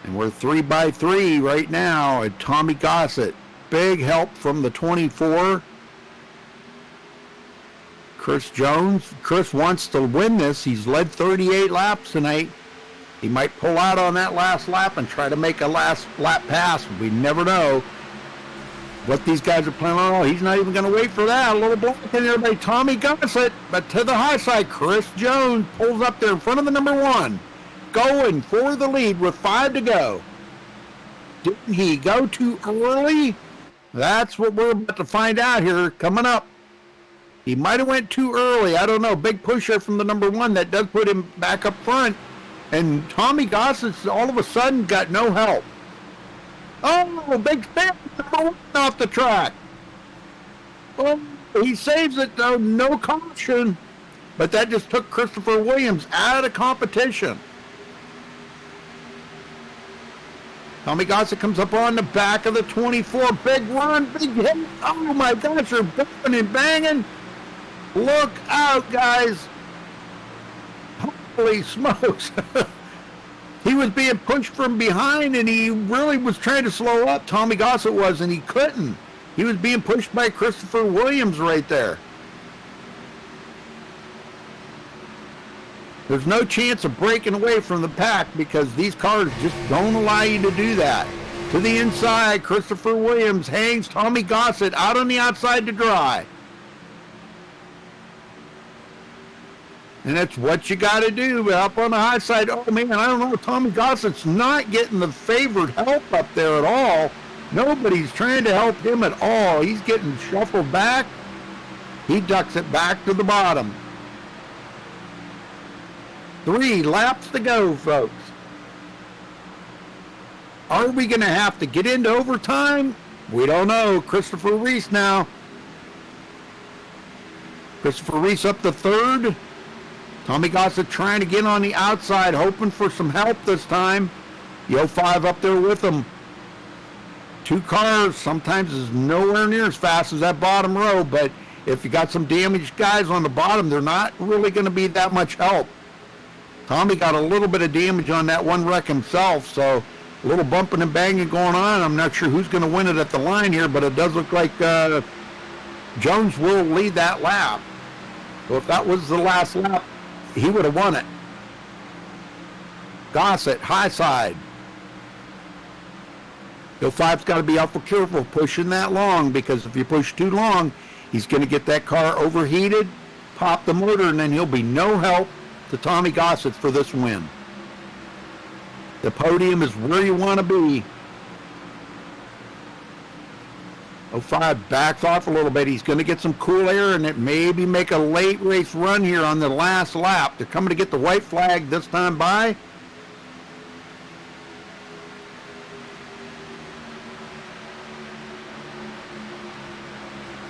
And we're 3 by 3 right now at Tommy Gossett. Big help from the 24. Chris Jones. Chris wants to win this. He's led 38 laps tonight. He might pull out on that last lap and try to make a last lap pass. We never know what these guys are planning on. Oh, he's not even going to wait for that. A little block in there by Tommy Gossett, but to the high side, Chris Jones pulls up there in front of the number 1, going for the lead with 5 to go. Didn't he go too early? That's what we're about to find out here coming up. He might have went too early. I don't know. Big pusher from the number 1 that does put him back up front. And Tommy Gossett's all of a sudden got no help. Oh, big step off the track. Oh, he saves it though, no caution. But that just took Christopher Williams out of the competition. Tommy Gossett comes up on the back of the 24. Big run, big hit. Oh my gosh, they're bumping and banging. Look out, guys. Holy smokes. He was being pushed from behind, and he really was trying to slow up. Tommy Gossett was, and he couldn't. He was being pushed by Christopher Williams right there. There's no chance of breaking away from the pack because these cars just don't allow you to do that. To the inside, Christopher Williams hangs Tommy Gossett out on the outside to dry. And that's what you got to do up on the high side. Oh, man, I don't know. Tommy Gossett's not getting the favored help up there at all. Nobody's trying to help him at all. He's getting shuffled back. He ducks it back to the bottom. 3 laps to go, folks. Are we going to have to get into overtime? We don't know. Christopher Reese now. Christopher Reese up to 3rd. Tommy Gossett trying to get on the outside, hoping for some help this time. The 05 up there with him. 2 cars sometimes is nowhere near as fast as that bottom row, but if you got some damaged guys on the bottom, they're not really going to be that much help. Tommy got a little bit of damage on that one wreck himself, so a little bumping and banging going on. I'm not sure who's going to win it at the line here, but it does look like Jones will lead that lap. So if that was the last lap, he would have won it. Gossett, high side. The 05's got to be awful careful pushing that long, because if you push too long, he's going to get that car overheated, pop the motor, and then he'll be no help to Tommy Gossett for this win. The podium is where you want to be. 05 backs off a little bit. He's going to get some cool air and it maybe make a late race run here on the last lap. They're coming to get the white flag this time by.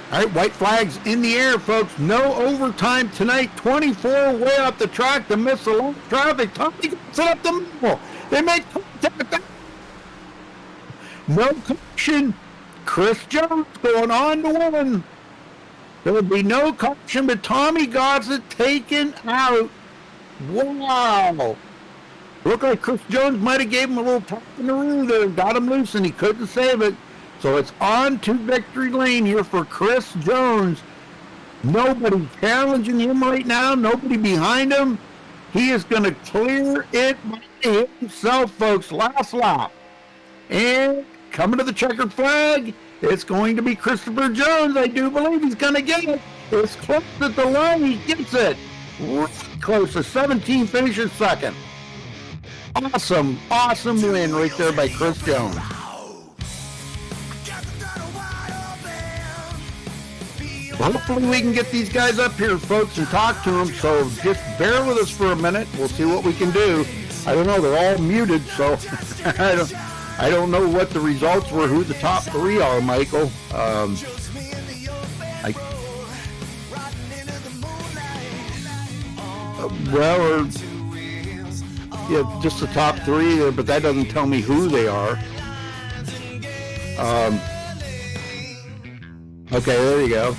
All right, white flag's in the air, folks. No overtime tonight. 24 way up the track to miss the long traffic. Tommy gets it up the middle. They make contact. No caution. Chris Jones going on to win. There would be no caution, but Tommy Gossett taken out. Wow. Looked like Chris Jones might have gave him a little tap in the rear there. Got him loose and he couldn't save it. So it's on to victory lane here for Chris Jones. Nobody challenging him right now. Nobody behind him. He is going to clear it by himself, folks. Last lap. And coming to the checkered flag, it's going to be Christopher Jones. I do believe he's going to get it. It's close at the line. He gets it. Really close. To 17 finishes second. Awesome, awesome win right there by Chris Jones. Hopefully we can get these guys up here, folks, and talk to them. So just bear with us for a minute. We'll see what we can do. I don't know. They're all muted, so I don't know what the results were, who the top 3 are, Michael. Yeah, just the top 3 there, but that doesn't tell me who they are. Okay, there you go.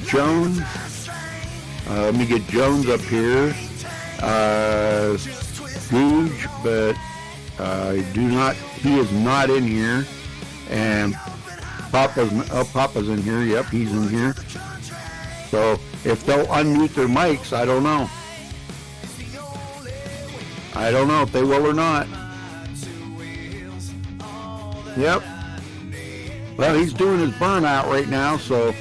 Jones. Let me get Jones up here. Googe, but he is not in here. And Papa's in here. Yep, he's in here. So if they'll unmute their mics, I don't know. I don't know if they will or not. Yep. Well, he's doing his burnout right now, so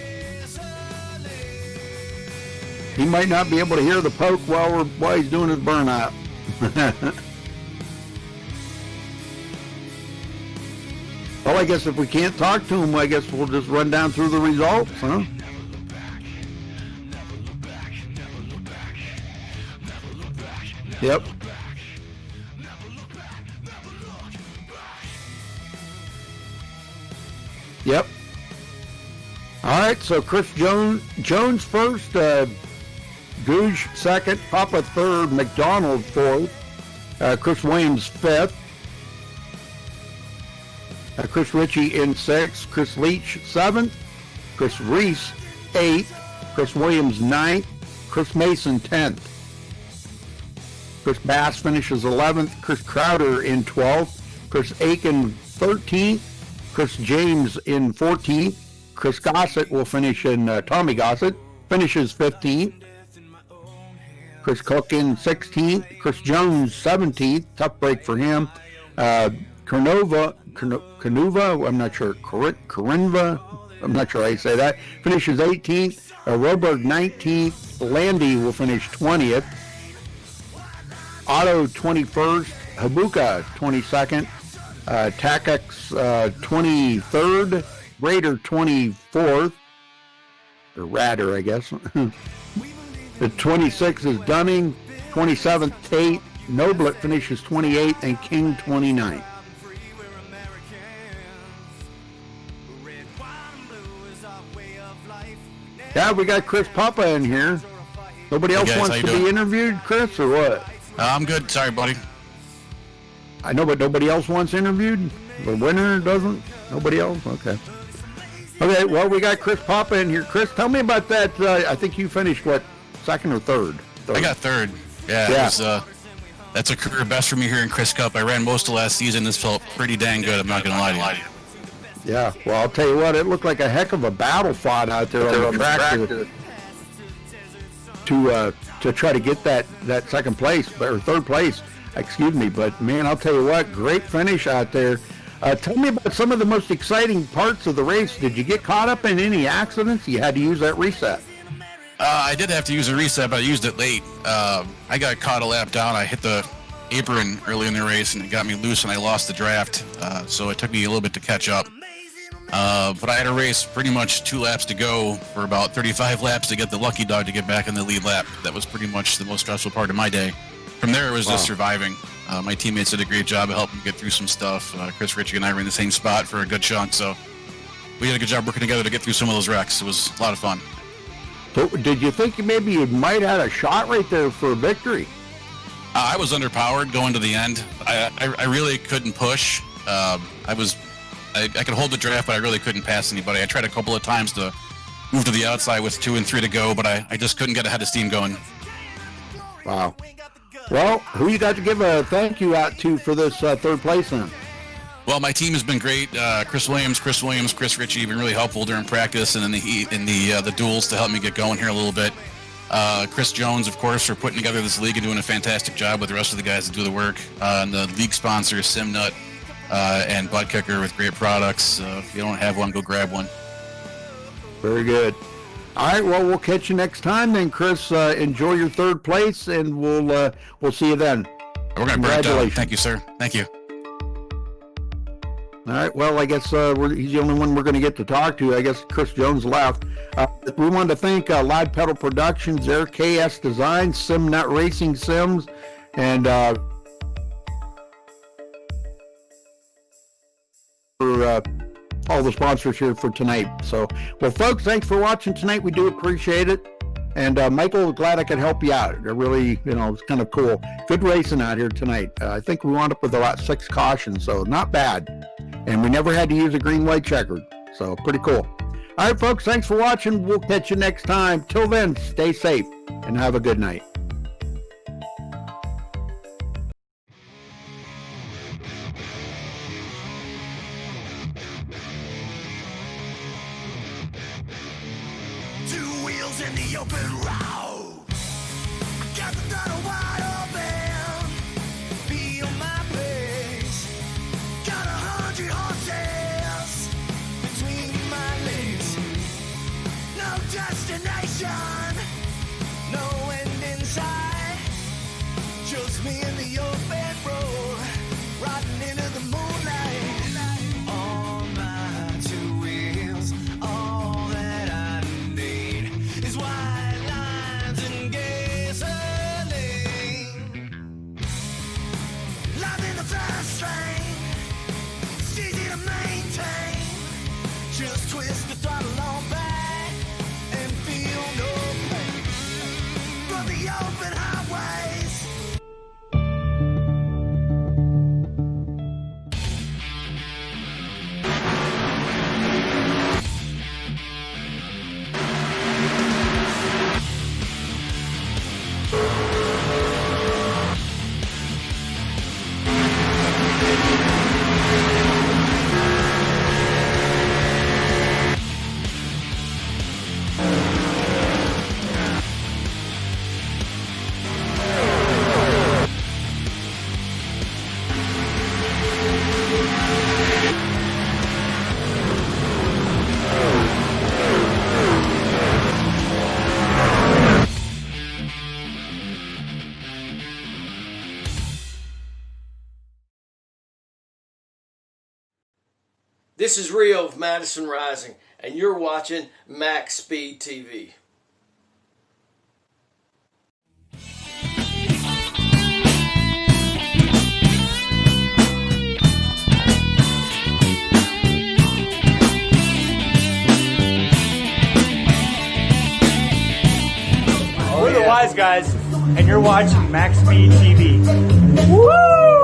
he might not be able to hear the poke while he's doing his burnout. Well, I guess if we can't talk to him, I guess we'll just run down through the results, huh? Yep. Yep. All right, so Chris Jones first, Googe second, Papa third, McDonald fourth, Chris Williams fifth, Chris Ritchie in sixth, Chris Leach seventh, Chris Reese eighth, Chris Williams ninth, Chris Mason 10th. Chris Bass finishes 11th, Chris Crowder in 12th, Chris Aiken 13th, Chris James in 14th. Chris Gossett will finish in, Tommy Gossett finishes 15th. Chris Cook in 16th. Chris Jones 17th. Tough break for him. Cernova Canuva, I'm not sure, Corinva, I'm not sure how you say that, finishes 18th. Roberg 19th. Landy will finish 20th. Otto 21st. Habuka 22nd. Takex 23rd. Raider 24th. Or Radder, I guess. The 26th is Dunning. 27th Tate. Noblet finishes 28th, and King 29th. Yeah, we got Chris Papa in here. Nobody else wants to be interviewed, Chris, or what? I'm good. Sorry, buddy. I know, but nobody else wants interviewed? The winner doesn't? Nobody else? Okay. Okay, well, we got Chris Papa in here. Chris, tell me about that. I think you finished, what, second or third? I got third. Yeah. It was, that's a career best for me here in Chris Cup. I ran most of last season. This felt pretty dang good. I'm not going to lie to you. Yeah, well, I'll tell you what, it looked like a heck of a battle fought out there on the track to try to get that second place, or third place, excuse me. But, man, I'll tell you what, great finish out there. Tell me about some of the most exciting parts of the race. Did you get caught up in any accidents? You had to use that reset. I did have to use a reset, but I used it late. I got caught a lap down. I hit the apron early in the race, and it got me loose, and I lost the draft. So it took me a little bit to catch up. But I had a race pretty much 2 laps to go for about 35 laps to get the lucky dog to get back in the lead lap. That was pretty much the most stressful part of my day. From there, it was just surviving. My teammates did a great job of helping me get through some stuff. Chris Ritchie and I were in the same spot for a good chunk, so we did a good job working together to get through some of those wrecks. It was a lot of fun. So did you think maybe you might have had a shot right there for a victory? I was underpowered going to the end. I really couldn't push. I could hold the draft, but I really couldn't pass anybody. I tried a couple of times to move to the outside with 2 and 3 to go, but I just couldn't get a head of steam going. Wow. Well, who you got to give a thank you out to for this third place then? Well, my team has been great. Chris Williams, Chris Ritchie, been really helpful during practice and in the duels to help me get going here a little bit. Chris Jones, of course, for putting together this league and doing a fantastic job with the rest of the guys that do the work. And the league sponsors, Simnut and Butt Kicker, with great products. If you don't have one, go grab one. Very good. All right, well, we'll catch you next time then, Chris. Enjoy your third place, and we'll see you then. We're going to burn it down. Thank you, sir. Thank you. All right, well, I guess he's the only one we're going to get to talk to. I guess Chris Jones left. We wanted to thank Live Pedal Productions, Air KS Design, SimNut Racing Sims, and for all the sponsors here for tonight. So, well, folks, thanks for watching tonight. We do appreciate it. And Michael, glad I could help you out. It really, it's kind of cool. Good racing out here tonight. I think we wound up with about 6 cautions, so not bad. And we never had to use a green, white checkered. So pretty cool. All right, folks, thanks for watching. We'll catch you next time. Till then, stay safe and have a good night. In the open road, got the throttle wide open, feel my pace, got 100 horses between my legs, no destination, no end in sight, just me in the open road, riding into the moonlight, on my 2 wheels, all that I need is white line. This is Rio of Madison Rising, and you're watching MaxspeedTV. We're the wise guys, and you're watching MaxspeedTV. Woo!